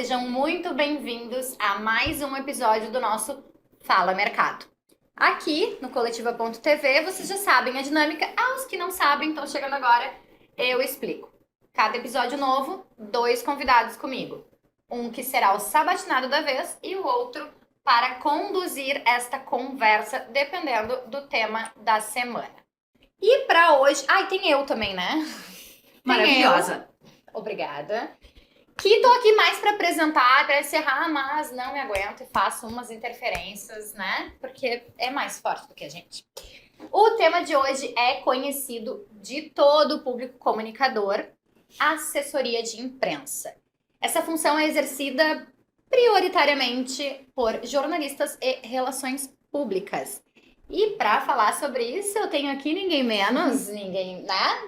sejam muito bem-vindos a mais um episódio do nosso Fala Mercado. Aqui no Coletiva.tv vocês já sabem a dinâmica, aos que não sabem, estão chegando agora, eu explico. Cada episódio novo, 2 convidados comigo. Um que será o sabatinado da vez e o outro para conduzir esta conversa, dependendo do tema da semana. E para hoje... tem eu também, né? Maravilhosa. Obrigada. Que tô aqui mais para apresentar, para encerrar, mas não me aguento e faço umas interferências, né? Porque é mais forte do que a gente. O tema de hoje é conhecido de todo o público comunicador, assessoria de imprensa. Essa função é exercida prioritariamente por jornalistas e relações públicas. E para falar sobre isso, eu tenho aqui ninguém menos,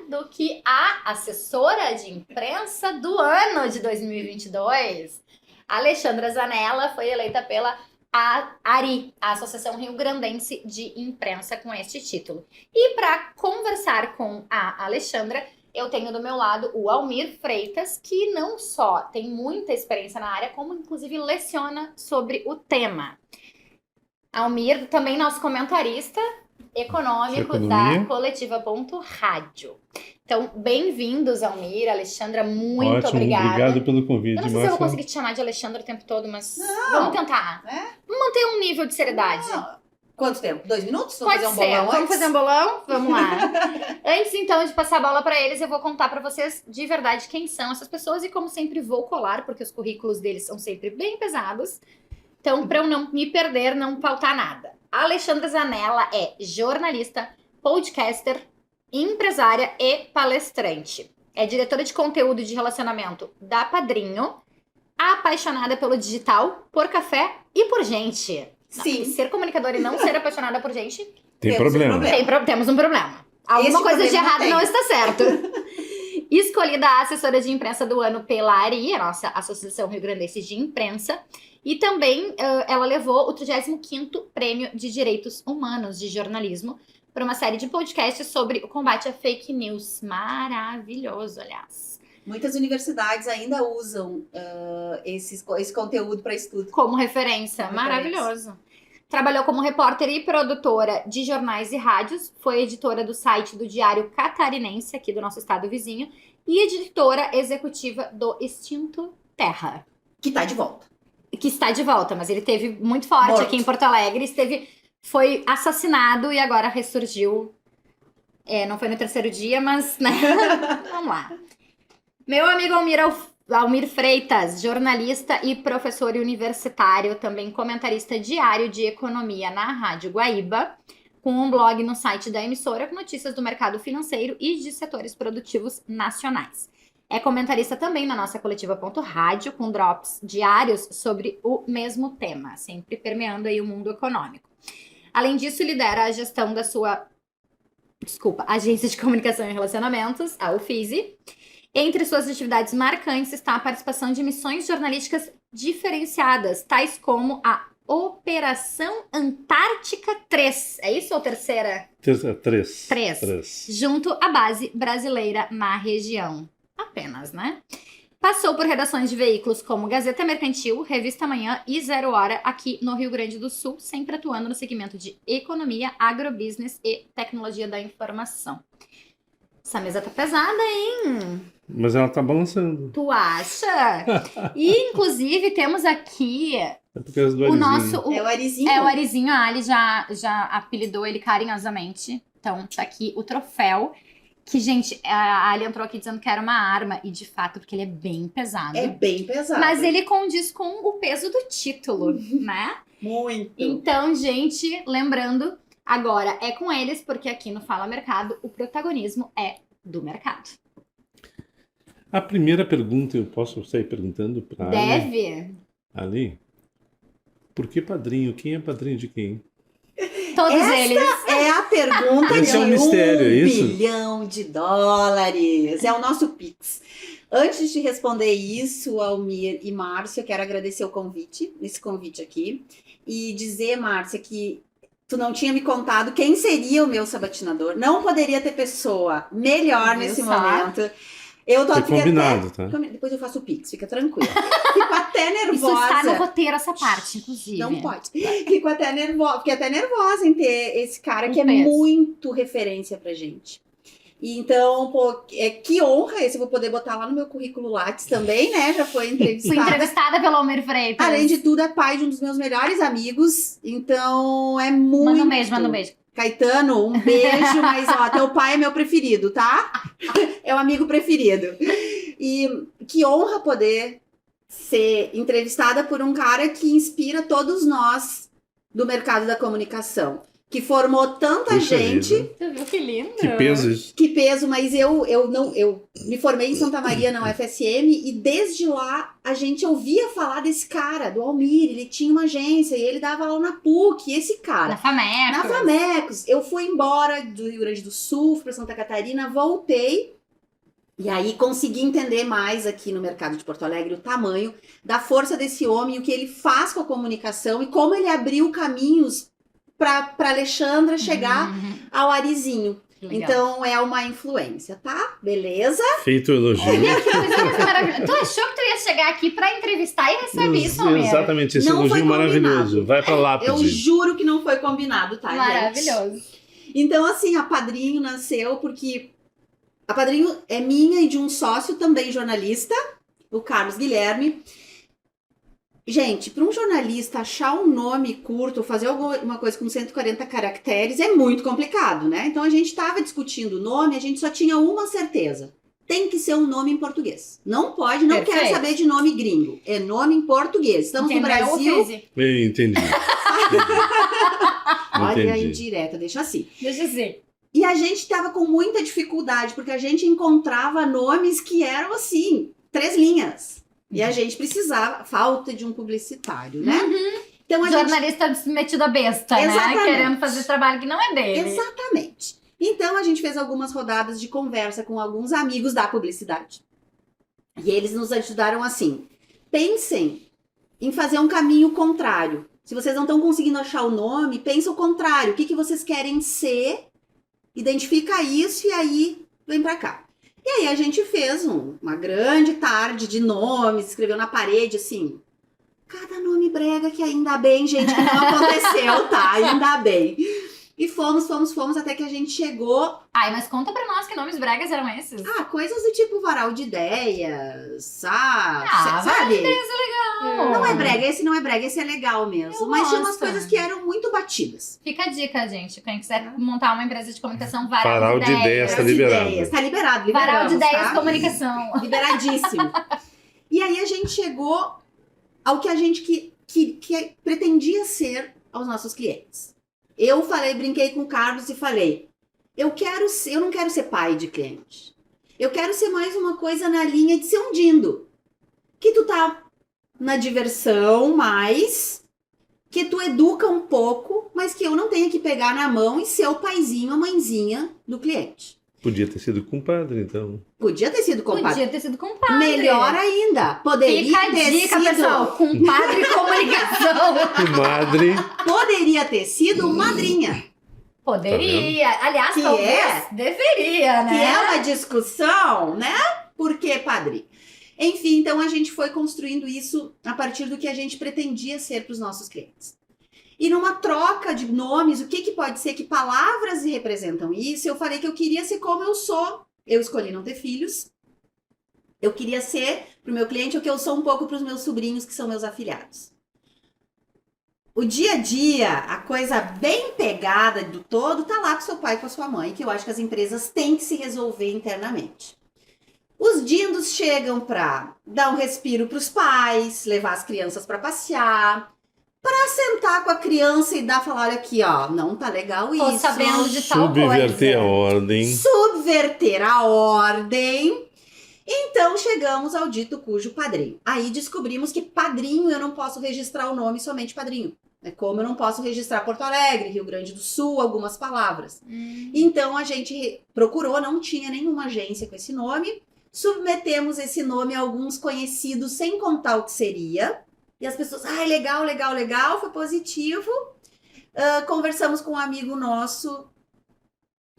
do que a assessora de imprensa do ano de 2022. Alexandra Zanella foi eleita pela ARI, a Associação Rio-Grandense de Imprensa, com este título. E para conversar com a Alexandra, eu tenho do meu lado o Almir Freitas, que não só tem muita experiência na área, como inclusive leciona sobre o tema. Almir, também nosso comentarista econômico da Coletiva.rádio. Então, bem-vindos, Almir, Alexandra, muito Ótimo, obrigada. Obrigado pelo convite, Eu não sei se eu vou conseguir te chamar de Alexandra o tempo todo, mas vamos tentar. Vamos manter um nível de seriedade. Quanto tempo? 2 minutos? Pode fazer um ser. bolão Vamos antes? fazer um bolão? Vamos lá. Antes, então, de passar a bola para eles, eu vou contar para vocês de verdade quem são essas pessoas e, como sempre, vou colar, porque os currículos deles são sempre bem pesados. Então, para eu não me perder, não faltar nada. A Alexandra Zanella é jornalista, podcaster, empresária e palestrante. É diretora de conteúdo de relacionamento da Padrinho, apaixonada pelo digital, por café e por gente. Sim. Ser comunicadora e não ser apaixonada por gente, Tem Temos um problema. problema. temos um problema. Alguma Esse coisa de problema errado tem. não está certo. Escolhida a assessora de imprensa do ano pela ARI, a nossa Associação Rio-Grandense de Imprensa, e também ela levou o 35º Prêmio de Direitos Humanos de Jornalismo para uma série de podcasts sobre o combate a fake news. Maravilhoso, aliás. Muitas universidades ainda usam esse conteúdo para estudo. Como referência. Maravilhoso. Trabalhou como repórter e produtora de jornais e rádios, foi editora do site do Diário Catarinense, aqui do nosso estado vizinho, e editora executiva do extinto Terra. Que tá de volta. Que está de volta, mas ele teve muito forte Morto. aqui em Porto Alegre, foi assassinado e agora ressurgiu. Não foi no 3º dia, mas, né? Vamos lá. Meu amigo Almir Freitas, jornalista e professor universitário, também comentarista diário de economia na Rádio Guaíba, com um blog no site da emissora com notícias do mercado financeiro e de setores produtivos nacionais. É comentarista também na nossa Coletiva.rádio, com drops diários sobre o mesmo tema, sempre permeando aí o mundo econômico. Além disso, lidera a gestão da sua, Agência de Comunicação e Relacionamentos, a UFISE. Entre suas atividades marcantes está a participação de missões jornalísticas diferenciadas, tais como a Operação Antártica 3. É isso ou terceira? 3. 3. Junto à base brasileira na região. Apenas, né? Passou por redações de veículos como Gazeta Mercantil, Revista Manhã e 0 Hora aqui no Rio Grande do Sul, sempre atuando no segmento de economia, agrobusiness e tecnologia da informação. Essa mesa tá pesada, hein? Mas ela tá balançando. Tu acha? E, inclusive, temos aqui É por causa do o Arizinho. nosso... É o Arizinho. É o Arizinho, a Ali já apelidou ele carinhosamente. Então, tá aqui o troféu. Que, gente, a Ali entrou aqui dizendo que era uma arma. E, de fato, porque ele é bem pesado. É bem pesado. Mas ele condiz com o peso do título, né? Muito. Então, gente, lembrando, agora é com eles, porque aqui no Fala Mercado, o protagonismo é do mercado. A primeira pergunta, eu posso sair perguntando para Deve? Ali? Por que padrinho? Quem é padrinho de quem? Todos eles. É a pergunta Esse de é um mistério, é isso? $1 bilhão. É o nosso Pix. Antes de responder isso, Almir e Márcia, eu quero agradecer esse convite aqui. E dizer, Márcia, que tu não tinha me contado quem seria o meu sabatinador. Não poderia ter pessoa melhor Viu nesse só? momento. Eu tô Foi fiquei combinado, até... tá? Depois eu faço o Pix, fica tranquila. Fico até Isso está no nervosa. roteiro, essa parte, inclusive. Não pode. Fico até nervosa, fiquei até nervosa em ter esse cara que é peso. muito referência pra gente. E então, pô, que honra esse, eu vou poder botar lá no meu currículo Lattes também, né? Já foi Fui entrevistada. entrevistada pelo Almir Freitas. Além de tudo, é pai de um dos meus melhores amigos, então é muito... Manda um beijo. Caetano, um beijo, mas ó, teu pai é meu preferido, tá? É o amigo preferido. E que honra poder ser entrevistada por um cara que inspira todos nós do mercado da comunicação, que formou tanta Puxa gente. vida. Tu viu que lindo? Que peso isso. Que peso, mas eu me formei em Santa Maria na UFSM e desde lá a gente ouvia falar desse cara, do Almir, ele tinha uma agência e ele dava aula na PUC, e esse cara. Na Famecos. Na Famecos, eu fui embora do Rio Grande do Sul, fui para Santa Catarina, voltei e aí consegui entender mais aqui no mercado de Porto Alegre o tamanho da força desse homem, o que ele faz com a comunicação e como ele abriu caminhos para Alexandra chegar ao Arizinho. Legal. Então é uma influência, tá? Beleza? Feito o elogio. Tu achou que tu ia chegar aqui pra entrevistar e receber isso, Almir? Exatamente, esse Não foi elogio maravilhoso. combinado. Vai pra lá, Eu juro que não foi combinado, tá, gente? Maravilhoso. Então, assim, a Padrinho nasceu porque a Padrinho é minha e de um sócio também jornalista, o Carlos Guilherme. Gente, para um jornalista achar um nome curto, fazer alguma coisa com 140 caracteres é muito complicado, né? Então a gente estava discutindo o nome, a gente só tinha uma certeza. Tem que ser um nome em português. Não pode, não Perfeito. quero saber de nome gringo. É nome em português. Estamos no Entendeu, Brasil. Fizi? Entendi. Olha a Entendi. indireta, deixa assim. Deixa assim. E a gente tava com muita dificuldade, porque a gente encontrava nomes que eram assim, 3 linhas. E a gente precisava, falta de um publicitário, né? Então a gente... Jornalista metido a besta, Exatamente. né? Querendo fazer trabalho que não é dele. Exatamente. Então a gente fez algumas rodadas de conversa com alguns amigos da publicidade. E eles nos ajudaram assim: pensem em fazer um caminho contrário. Se vocês não estão conseguindo achar o nome, pensa o contrário. O que vocês querem ser? Identifica isso e aí vem pra cá. E aí a gente fez uma grande tarde de nomes, escreveu na parede assim, cada nome brega que ainda bem, gente, que não aconteceu, tá? Ainda bem. E fomos até que a gente chegou. Ai, mas conta pra nós que nomes bregas eram esses. Coisas do tipo varal de ideias, sabe? Varal de ideias é legal. Não é brega, esse não é brega, esse é legal mesmo. Eu Mas tinha umas gosto. coisas que eram muito batidas. Fica a dica, gente. Quem quiser montar uma empresa de comunicação, varal Varal de de ideias. ideias. Tá Varal de liberado. ideias, tá liberado, Varal de liberamos, ideias tá? comunicação. Liberadíssimo. E aí a gente chegou ao que a gente que pretendia ser aos nossos clientes. Eu brinquei com o Carlos e falei, eu não quero ser pai de cliente. Eu quero ser mais uma coisa na linha de ser um dindo. Que tu tá na diversão, mas que tu educa um pouco, mas que eu não tenha que pegar na mão e ser o paizinho, a mãezinha do cliente. Podia ter sido compadre, então. Podia ter sido compadre. Podia ter sido compadre. Melhor ainda, poderia Fica a ter dica, sido... pessoal. Compadre comunicação. Comadre. Poderia ter sido madrinha. Poderia. Aliás, Que talvez deveria, né? Que é uma discussão, né? Por que padrinho? Enfim, então a gente foi construindo isso a partir do que a gente pretendia ser para os nossos clientes. E numa troca de nomes, o que pode ser, que palavras representam isso, eu falei que eu queria ser como eu sou. Eu escolhi não ter filhos. Eu queria ser para o meu cliente o que eu sou um pouco para os meus sobrinhos, que são meus afilhados. O dia a dia, a coisa bem pegada do todo, tá lá com seu pai e com a sua mãe, que eu acho que as empresas têm que se resolver internamente. Os dindos chegam para dar um respiro para os pais, levar as crianças para passear, para sentar com a criança e falar, olha aqui, ó, não tá legal Tô isso. sabendo de tal Subverter coisa. a ordem. Subverter a ordem. Então chegamos ao dito cujo padrinho. Aí descobrimos que padrinho eu não posso registrar o nome somente padrinho. É como eu não posso registrar Porto Alegre, Rio Grande do Sul, algumas palavras. Então a gente procurou, não tinha nenhuma agência com esse nome. Submetemos esse nome a alguns conhecidos sem contar o que seria. E as pessoas, legal, legal, legal, foi positivo. Conversamos com um amigo nosso,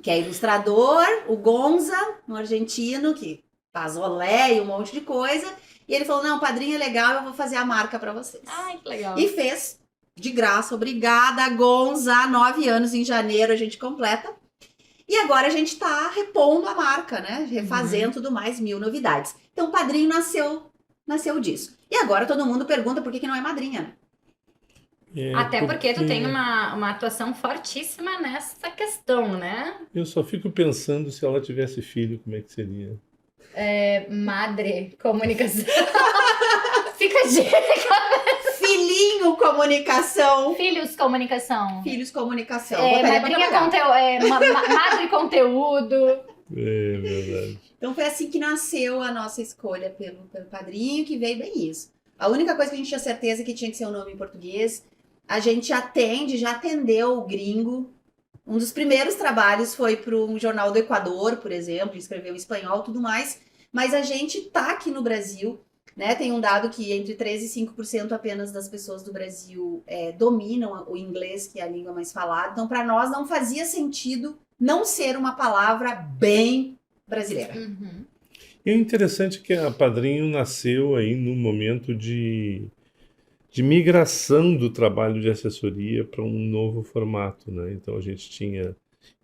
que é ilustrador, o Gonza, um argentino, que faz olé e um monte de coisa. E ele falou, não, padrinho é legal, eu vou fazer a marca pra vocês. Ai, que legal. E fez, de graça, obrigada, Gonza, 9 anos em janeiro a gente completa. E agora a gente tá repondo a marca, né? Refazendo tudo mais, 1000 novidades. Então o padrinho nasceu disso. E agora todo mundo pergunta por que não é madrinha, né? Até porque tu tem uma atuação fortíssima nessa questão, né? Eu só fico pensando se ela tivesse filho, como é que seria? Madre comunicação. Fica a dica. Filhinho comunicação. Filhos comunicação. Filhos comunicação. Botaria pra Madrinha trabalhar. madre conteúdo. É verdade. Então foi assim que nasceu a nossa escolha pelo padrinho, que veio bem isso. A única coisa que a gente tinha certeza é que tinha que ser um nome em português. A gente já atendeu o gringo. Um dos primeiros trabalhos foi para um jornal do Equador, por exemplo, escreveu em espanhol e tudo mais. Mas a gente tá aqui no Brasil, né? Tem um dado que entre 13% e 5% apenas das pessoas do Brasil dominam o inglês, que é a língua mais falada. Então, para nós, não fazia sentido não ser uma palavra bem brasileira. Uhum. E o interessante é que a Padrinho nasceu aí num momento de migração do trabalho de assessoria para um novo formato, né? Então a gente tinha,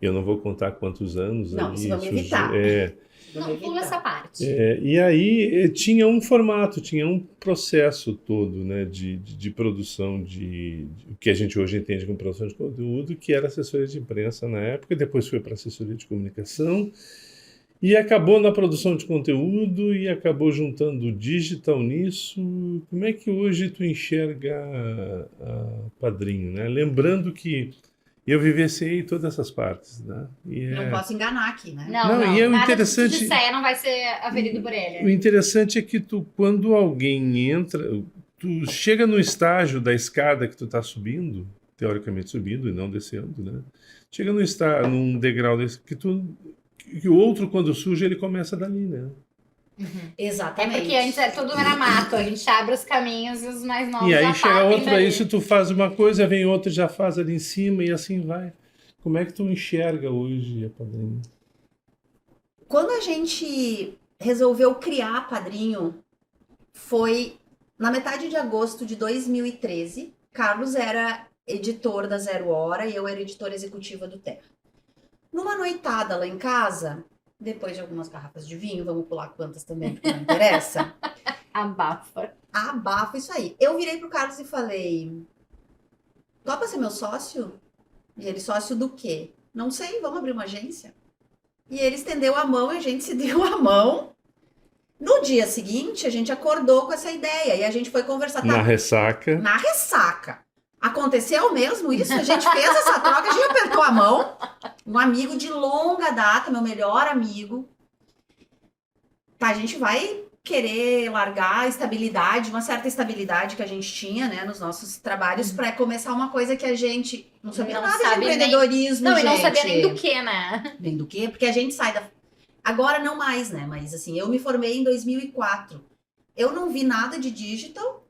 eu não vou contar quantos anos, Não, aí, isso vamos evitar. Não, pula essa parte. E aí tinha um formato, tinha um processo todo, né, de produção de o que a gente hoje entende como produção de conteúdo, que era assessoria de imprensa na época, depois foi para assessoria de comunicação, e acabou na produção de conteúdo e acabou juntando o digital nisso. Como é que hoje tu enxerga a Padrinho, né? Lembrando que eu vivenciei todas essas partes, né? Não posso enganar aqui, né? Não, e é o nada interessante. que tu disser não vai ser averido por ele. O interessante é que quando alguém entra, tu chega no estágio da escada que tu tá subindo, teoricamente subindo e não descendo, né? Chega num degrau desse que o outro, quando surge, ele começa dali, né? Exatamente. Porque antes tudo era mato, a gente abre os caminhos e os mais novos E aí já chega partem outro dali. aí, se tu faz uma coisa, vem outro já faz ali em cima e assim vai. Como é que tu enxerga hoje a Padrinho? Quando a gente resolveu criar Padrinho, foi na metade de agosto de 2013. Carlos era editor da Zero Hora e eu era editora executiva do Terra. Numa noitada lá em casa, depois de algumas garrafas de vinho, vamos pular quantas também, porque não interessa. Abafa. Abafa isso aí. Eu virei pro Carlos e falei, topa ser meu sócio? E ele, sócio do quê? Não sei, vamos abrir uma agência? E ele estendeu a mão e a gente se deu a mão. No dia seguinte, a gente acordou com essa ideia e a gente foi conversar. Na ressaca. Na ressaca. Aconteceu mesmo isso? A gente fez essa troca, a gente apertou a mão. Um amigo de longa data, meu melhor amigo. Tá, a gente vai querer largar a estabilidade, uma certa estabilidade que a gente tinha, né, nos nossos trabalhos, para começar uma coisa que a gente não sabia nada de empreendedorismo, Não, gente. e não sabia nem do que, né? Nem do que, porque a gente sai da... Agora não mais, né, mas assim, eu me formei em 2004. Eu não vi nada de digital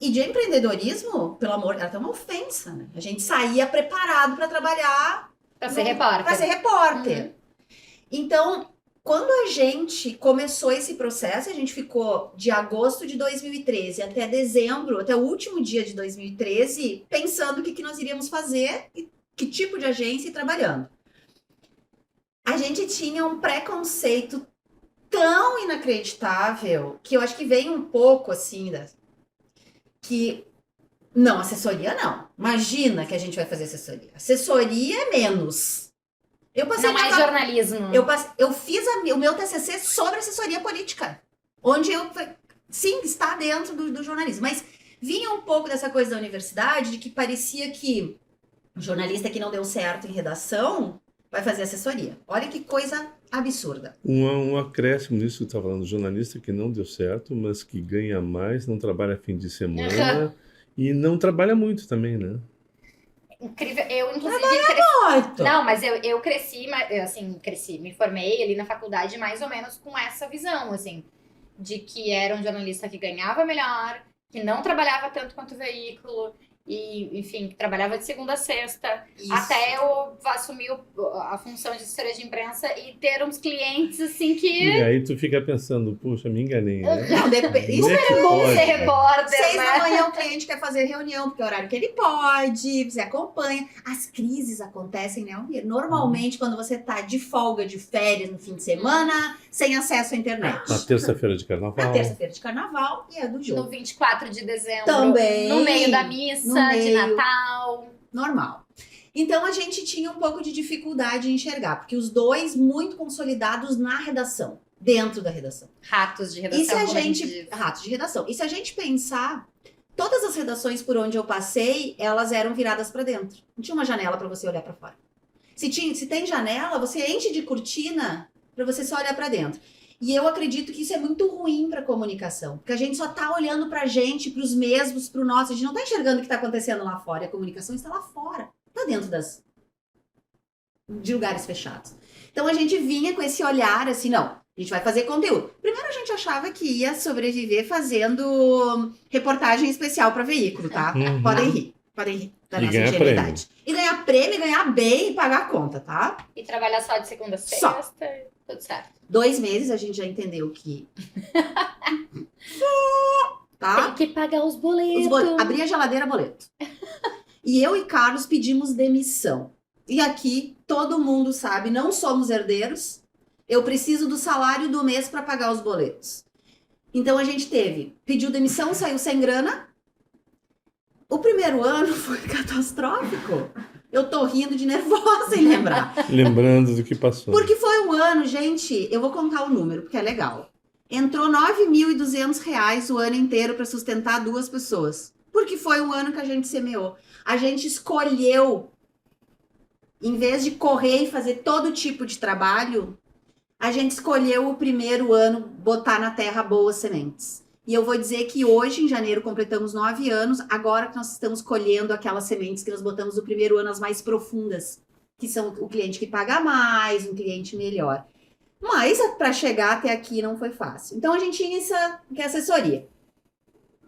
e de empreendedorismo, pelo amor, era até uma ofensa, né? A gente saía preparado para trabalhar... Pra ser repórter. Para ser repórter. Então, quando a gente começou esse processo, a gente ficou de agosto de 2013 até dezembro, até o último dia de 2013, pensando o que nós iríamos fazer, e que tipo de agência e trabalhando. A gente tinha um preconceito tão inacreditável que eu acho que veio um pouco assim, que não, assessoria não. Imagina que a gente vai fazer assessoria. Assessoria é menos. Eu passei Não é jornalismo. Eu fiz o meu TCC sobre assessoria política, onde sim, está dentro do jornalismo, mas vinha um pouco dessa coisa da universidade, de que parecia que o jornalista que não deu certo em redação vai fazer assessoria. Olha que coisa absurda. Um acréscimo nisso que tu tá falando, jornalista que não deu certo, mas que ganha mais, não trabalha fim de semana e não trabalha muito também, né? Incrível. Eu, inclusive, Muito. Não, mas eu cresci, me formei ali na faculdade mais ou menos com essa visão, assim, de que era um jornalista que ganhava melhor, que não trabalhava tanto quanto o veículo, e, enfim, que trabalhava de segunda a sexta, Isso. até eu assumir a função de assessoria de imprensa e ter uns clientes, assim, que... E aí tu fica pensando, puxa, me enganei, né? Não, isso Como é que É bom pode, ser cara? repórter, 6 da né? manhã o cliente quer fazer reunião, porque é o horário que ele pode, você acompanha. As crises acontecem, né, Almir? Normalmente, quando você tá de folga, de férias no fim de semana, sem acesso à internet. Na terça-feira de carnaval. Na terça-feira de carnaval e a do No jogo. 24 de dezembro, Também. no meio da missa No de meio. Natal. Normal. Então a gente tinha um pouco de dificuldade em enxergar, porque os dois muito consolidados na redação, dentro da redação. Ratos de E redação, se a como gente. diz. Ratos de redação. E se a gente pensar, todas as redações por onde eu passei, elas eram viradas para dentro. Não tinha uma janela para você olhar para fora. Se tem janela, você enche de cortina para você só olhar para dentro. E eu acredito que isso é muito ruim para comunicação, porque a gente só tá olhando pra gente, pros mesmos, pro nosso, a gente não tá enxergando o que tá acontecendo lá fora, e a comunicação está lá fora, tá dentro de lugares fechados. Então a gente vinha com esse olhar assim, não, a gente vai fazer conteúdo. Primeiro a gente achava que ia sobreviver fazendo reportagem especial para veículo, tá? Uhum. Podem rir da E nossa ganhar ingenuidade. E ganhar prêmio, ganhar bem e pagar a conta, tá? E trabalhar só de segunda a Só. sexta, tudo certo. 2 meses a gente já entendeu que... tá? Tem que pagar os boletos. Abri a geladeira, boleto. E eu e Carlos pedimos demissão. E aqui, todo mundo sabe, não somos herdeiros. Eu preciso do salário do mês para pagar os boletos. Então a gente pediu demissão, saiu sem grana. O primeiro ano foi catastrófico. Eu tô rindo de nervosa em lembrar. Lembrando do que passou. Porque foi um ano, gente, eu vou contar o número, porque é legal. Entrou R$9.200 o ano inteiro para sustentar 2 pessoas. Porque foi um ano que a gente semeou. A gente escolheu, em vez de correr e fazer todo tipo de trabalho, a gente escolheu o primeiro ano botar na terra boas sementes. E eu vou dizer que hoje, em janeiro, completamos 9 anos, agora que nós estamos colhendo aquelas sementes que nós botamos no primeiro ano, as mais profundas, que são o cliente que paga mais, um cliente melhor. Mas para chegar até aqui não foi fácil. Então a gente tinha essa assessoria.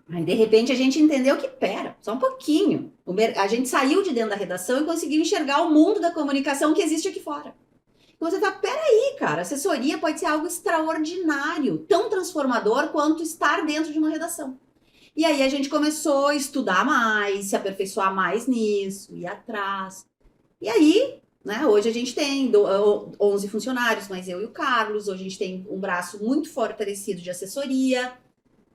Aí de repente a gente entendeu que, pera, só um pouquinho. A gente saiu de dentro da redação e conseguiu enxergar o mundo da comunicação que existe aqui fora. Então você fala, peraí, cara, assessoria pode ser algo extraordinário, tão transformador quanto estar dentro de uma redação. E aí a gente começou a estudar mais, se aperfeiçoar mais nisso, ir atrás. E aí, né, hoje a gente tem 11 funcionários, mas eu e o Carlos, hoje a gente tem um braço muito fortalecido de assessoria.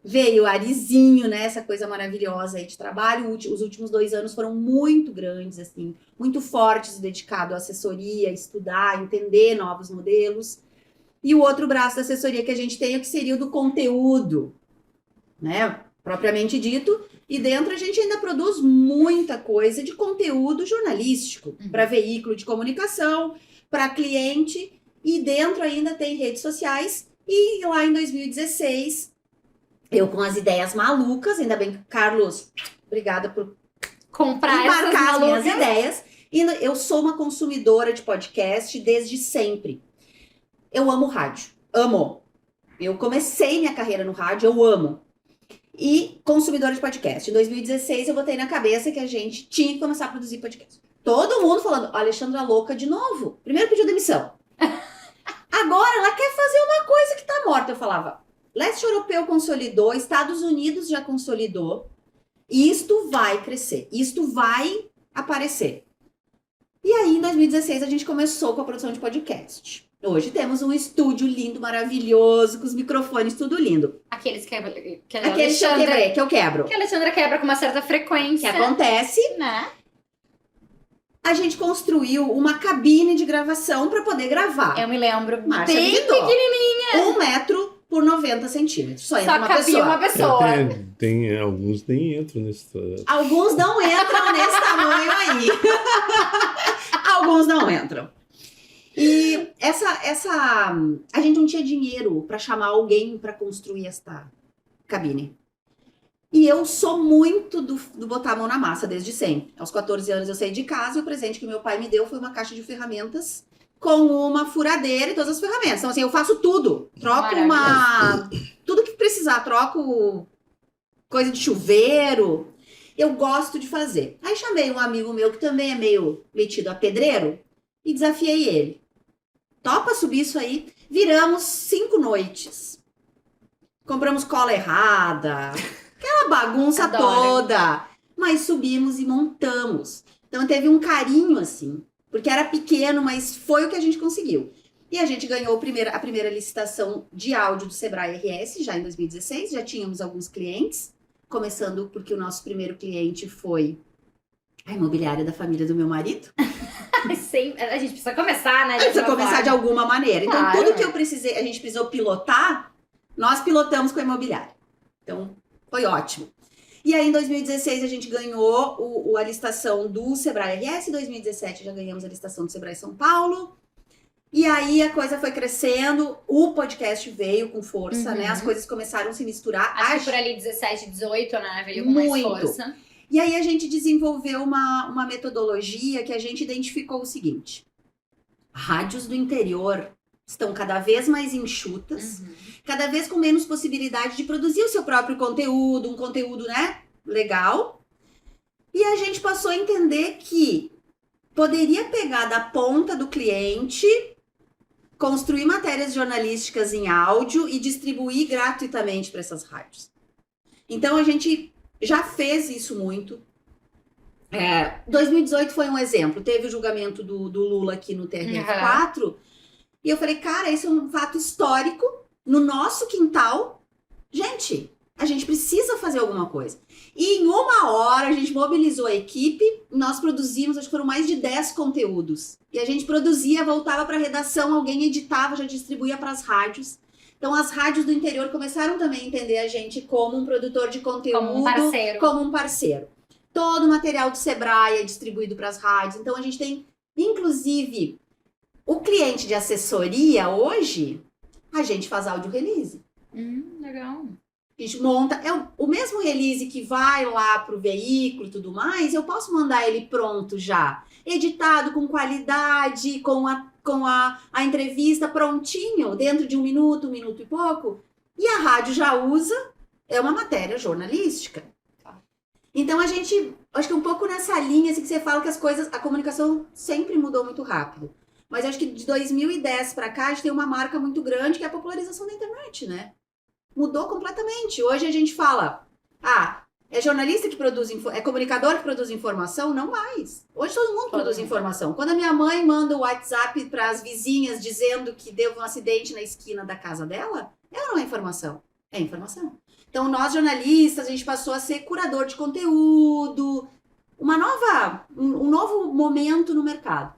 Veio o Arizinho, né, essa coisa maravilhosa aí de trabalho. Os últimos 2 anos foram muito grandes, assim, muito fortes, dedicado à assessoria, estudar, entender novos modelos. E o outro braço da assessoria que a gente tem é o que seria o do conteúdo, né, propriamente dito. E dentro a gente ainda produz muita coisa de conteúdo jornalístico, para veículo de comunicação, para cliente. E dentro ainda tem redes sociais. E lá em 2016... eu com as ideias malucas, ainda bem que Carlos, obrigada por Comprar embarcar as minhas essas ideias. E eu sou uma consumidora de podcast desde sempre. Eu amo rádio, amo. Eu comecei minha carreira no rádio, eu amo. E consumidora de podcast. Em 2016 eu botei na cabeça que a gente tinha que começar a produzir podcast. Todo mundo falando, Alexandra louca de novo. Primeiro pediu demissão. Agora ela quer fazer uma coisa que tá morta. Eu falava... Leste europeu consolidou, Estados Unidos já consolidou, e isto vai crescer, isto vai aparecer. E aí, em 2016, a gente começou com a produção de podcast. Hoje temos um estúdio lindo, maravilhoso, com os microfones, tudo lindo. Aqueles que Aqueles que eu quebro. Que a Alexandra quebra com uma certa Que frequência. acontece, Né? a gente construiu uma cabine de gravação para poder gravar. Eu me lembro. Márcia Bem visitou. pequenininha. 1 metro por 90 centímetros. Só entra Só uma cabia pessoa. uma pessoa. Tem alguns nem entram nesse. Alguns não entram nesse tamanho aí. Alguns não entram. E a gente não tinha dinheiro para chamar alguém para construir esta cabine. E eu sou muito do botar a mão na massa desde sempre. Aos 14 anos eu saí de casa e o presente que meu pai me deu foi uma caixa de ferramentas com uma furadeira e todas as ferramentas. Então, assim, eu faço tudo. Troco tudo que precisar. Troco coisa de chuveiro. Eu gosto de fazer. Aí chamei um amigo meu que também é meio metido a pedreiro e desafiei ele. Topa subir isso aí? Viramos 5 noites. Compramos cola errada, aquela bagunça Adoro. toda. Mas subimos e montamos. Então teve um carinho assim, porque era pequeno, mas foi o que a gente conseguiu. E a gente ganhou a primeira licitação de áudio do Sebrae RS já em 2016, já tínhamos alguns clientes, começando porque o nosso primeiro cliente foi a imobiliária da família do meu marido. A gente precisa começar, né? A gente precisa começar de alguma maneira. Então, Claro. tudo que a gente precisou pilotar, nós pilotamos com a imobiliária. Então, foi ótimo. E aí, em 2016, a gente ganhou a licitação do Sebrae RS, em 2017 já ganhamos a licitação do Sebrae São Paulo. E aí, a coisa foi crescendo, o podcast veio com força, né? As coisas começaram a se misturar. Acho que por ali 17, 18, né? Veio com mais Muito. força. E aí, a gente desenvolveu uma metodologia que a gente identificou o seguinte. Rádios do interior estão cada vez mais enxutas, cada vez com menos possibilidade de produzir o seu próprio conteúdo, um conteúdo, né, legal. E a gente passou a entender que poderia pegar da ponta do cliente, construir matérias jornalísticas em áudio e distribuir gratuitamente para essas rádios. Então, a gente já fez isso muito. 2018 foi um exemplo. Teve o julgamento do Lula aqui no TRF4. E eu falei, cara, isso é um fato histórico no nosso quintal. Gente, a gente precisa fazer alguma coisa. E em 1 hora a gente mobilizou a equipe. Nós produzimos, acho que foram mais de 10 conteúdos. E a gente produzia, voltava para a redação, alguém editava, já distribuía para as rádios. Então, as rádios do interior começaram também a entender a gente como um produtor de conteúdo. Como um parceiro. Como um parceiro. Todo o material do Sebrae é distribuído para as rádios. Então, a gente tem, inclusive, o cliente de assessoria hoje, a gente faz áudio release. Legal. A gente monta, o mesmo release que vai lá pro veículo e tudo mais, eu posso mandar ele pronto já. Editado, com qualidade, com a entrevista prontinho, dentro de 1 minuto e pouco. E a rádio já usa, é uma matéria jornalística. Então, a gente, acho que um pouco nessa linha, assim, que você fala que a comunicação sempre mudou muito rápido. Mas acho que de 2010 para cá, a gente tem uma marca muito grande, que é a popularização da internet, né? Mudou completamente. Hoje a gente fala, é jornalista que produz, é comunicador que produz informação? Não mais. Hoje todo mundo produz informação. Quando a minha mãe manda o WhatsApp para as vizinhas dizendo que deu um acidente na esquina da casa dela, não é informação. É informação. Então, nós jornalistas, a gente passou a ser curador de conteúdo, um novo momento no mercado.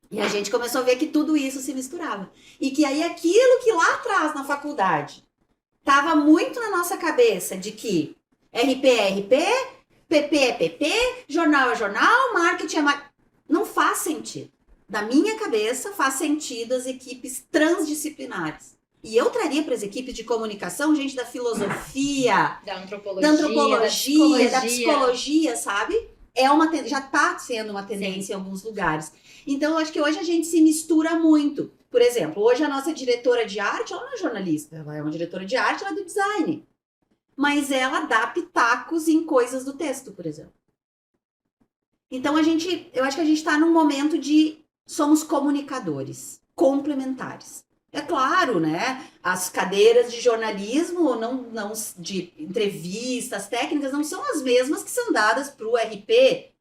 E a gente começou a ver que tudo isso se misturava. E que aí aquilo que lá atrás, na faculdade, estava muito na nossa cabeça de que RP é RP, PP é PP, jornal é jornal, marketing é marketing. Não faz sentido. Da minha cabeça, faz sentido as equipes transdisciplinares. E eu traria para as equipes de comunicação gente da filosofia, Da da antropologia, da psicologia, sabe? Já está sendo uma tendência em alguns lugares. Então, eu acho que hoje a gente se mistura muito. Por exemplo, hoje a nossa diretora de arte, ela não é jornalista, ela é uma diretora de arte, ela é do design. Mas ela dá pitacos em coisas do texto, por exemplo. Então, eu acho que a gente está num momento somos comunicadores, complementares. É claro, né? As cadeiras de jornalismo, não de entrevistas técnicas, não são as mesmas que são dadas para o RP.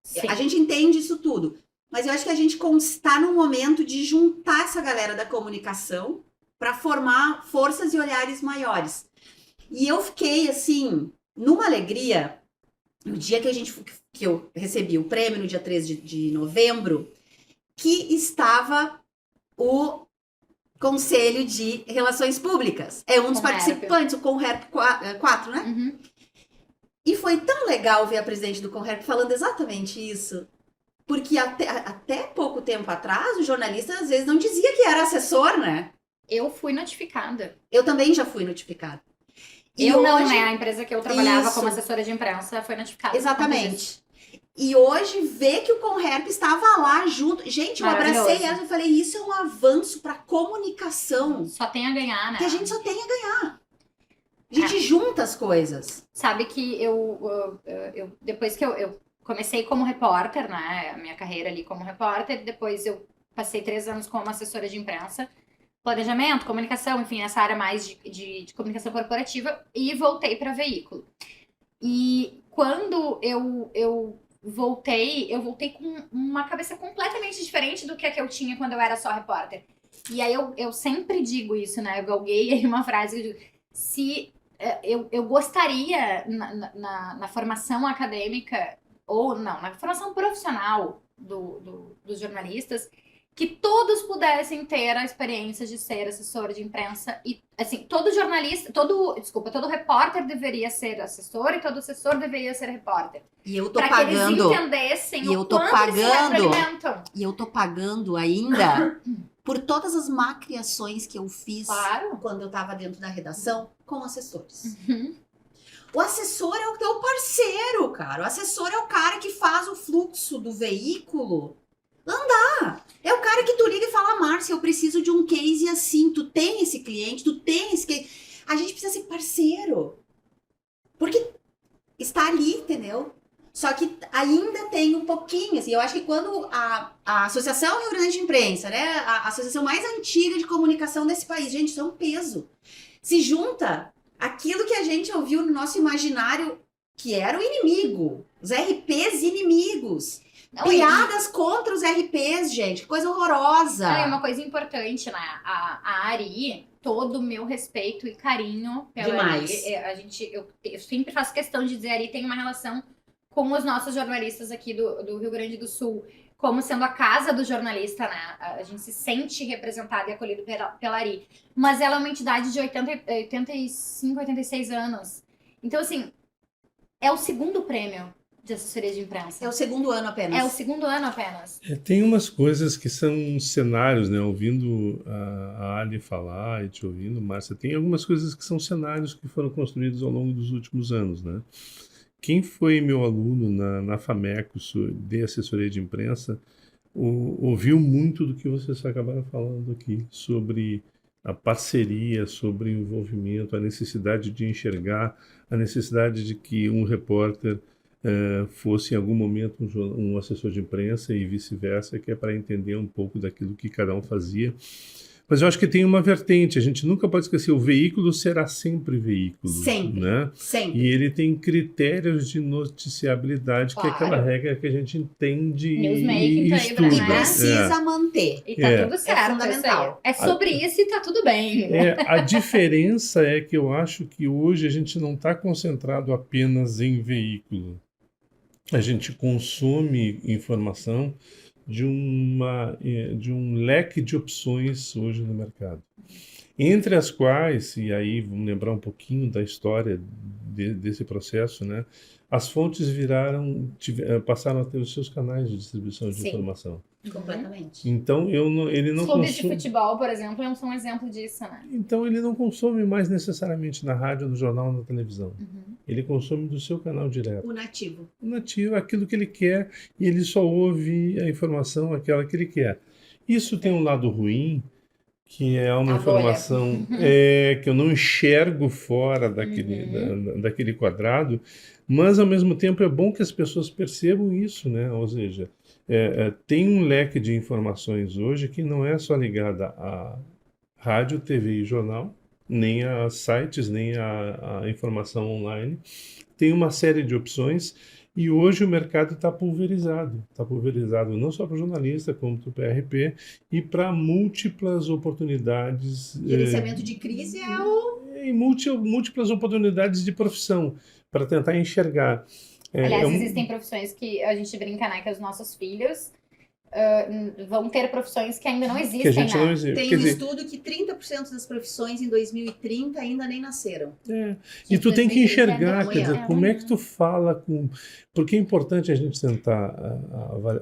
Sim. A gente entende isso tudo. Mas eu acho que a gente está num momento de juntar essa galera da comunicação para formar forças e olhares maiores. E eu fiquei, assim, numa alegria, no dia que eu recebi o prêmio, no dia 3 de novembro, que estava o Conselho de Relações Públicas. É um dos participantes, o Conherp 4, né? Uhum. E foi tão legal ver a presidente do Conherp falando exatamente isso. Porque até pouco tempo atrás, o jornalista às vezes não dizia que era assessor, né? Eu fui notificada. Eu também já fui notificada. A empresa que eu trabalhava como assessora de imprensa foi notificada. Exatamente. E hoje, ver que o Conherp estava lá junto. Gente, eu abracei ela e falei, isso é um avanço para comunicação. Só tem a ganhar, né? Que a gente só tem a ganhar. A gente junta as coisas. Sabe que depois que eu comecei como repórter, né? A minha carreira ali como repórter, depois eu passei 3 anos como assessora de imprensa, planejamento, comunicação, enfim, essa área mais de comunicação corporativa, e voltei para veículo. E quando eu voltei com uma cabeça completamente diferente do que a que eu tinha quando eu era só repórter. E aí eu sempre digo isso, né? Eu galguei aí uma frase, eu digo, se eu gostaria na formação acadêmica, ou não, na formação profissional dos jornalistas, que todos pudessem ter a experiência de ser assessor de imprensa e, assim, todo repórter deveria ser assessor e todo assessor deveria ser repórter. E eu tô pra pagando. Que eles entendessem E eu o tô quanto pagando. eles se retroalimentam. E eu tô pagando ainda por todas as macriações que eu fiz Claro. quando eu tava dentro da redação com assessores. Uhum. O assessor é o teu parceiro, cara. O assessor é o cara que faz o fluxo do veículo andar. É o cara que tu liga e fala, Márcia, eu preciso de um case assim. Tu tem esse cliente, tu tem esse case. A gente precisa ser parceiro. Porque está ali, entendeu? Só que ainda tem um pouquinho, assim, eu acho que quando a Associação Rio Grande de Imprensa, né, a associação mais antiga de comunicação desse país, gente, isso é um peso. Se junta aquilo que a gente ouviu no nosso imaginário, que era o inimigo, os RPs inimigos. Não, Piadas contra os RPs, gente, que coisa horrorosa. É uma coisa importante, né? A Ari, todo o meu respeito e carinho pela Demais. Ari. Eu sempre faço questão de dizer, a Ari tem uma relação com os nossos jornalistas aqui do Rio Grande do Sul, como sendo a casa do jornalista, né? A gente se sente representado e acolhido pela Ari. Mas ela é uma entidade de 85, 86 anos. Então, assim, é o segundo prêmio de assessoria de imprensa. É o segundo ano apenas. É o segundo ano apenas. Tem umas coisas que são cenários, né? Ouvindo a Ali falar e te ouvindo, Márcia, tem algumas coisas que são cenários que foram construídos ao longo dos últimos anos, né? Quem foi meu aluno na FAMECO de assessoria de imprensa ouviu muito do que vocês acabaram falando aqui sobre a parceria, sobre o envolvimento, a necessidade de enxergar, a necessidade de que um repórter fosse em algum momento um assessor de imprensa e vice-versa, que é para entender um pouco daquilo que cada um fazia. Mas eu acho que tem uma vertente, a gente nunca pode esquecer, o veículo será sempre veículo. Sempre, né? sempre. E ele tem critérios de noticiabilidade, Claro. que é aquela regra que a gente entende Newsmaking e tá aí, estuda. E né? precisa manter. E tá tudo certo. fundamental. É sobre isso e tá tudo bem. A diferença é que eu acho que hoje a gente não está concentrado apenas em veículo. A gente consome informação de um leque de opções hoje no mercado. Entre as quais, e aí vamos lembrar um pouquinho da história desse processo, né? As fontes passaram a ter os seus canais de distribuição de Sim. informação. Completamente. Então ele não Os clubes de consome. futebol, por exemplo, são um exemplo disso, né? Então ele não consome mais necessariamente na rádio, no jornal, na televisão. Ele consome do seu canal direto. O nativo. O nativo, aquilo que ele quer, e ele só ouve a informação, aquela que ele quer. Isso tem um lado ruim, que é uma A informação que eu não enxergo fora daquele quadrado, mas ao mesmo tempo é bom que as pessoas percebam isso, né? Ou seja, tem um leque de informações hoje que não é só ligada a rádio, TV e jornal, nem a sites, nem a informação online. Tem uma série de opções e hoje o mercado está pulverizado. Está pulverizado não só para o jornalista, como para o PRP e para múltiplas oportunidades. Gerenciamento de crise é o... E múltiplas oportunidades de profissão para tentar enxergar. Aliás, existem profissões que a gente brinca, né? Que os nossos filhos vão ter profissões que ainda não existem, que a gente né? não existe. Tem Quer um dizer, estudo que 30% das profissões em 2030 ainda nem nasceram. E tu tem que 2030 enxergar, é quer dizer, amanhã. como é que tu fala com... Porque é importante a gente tentar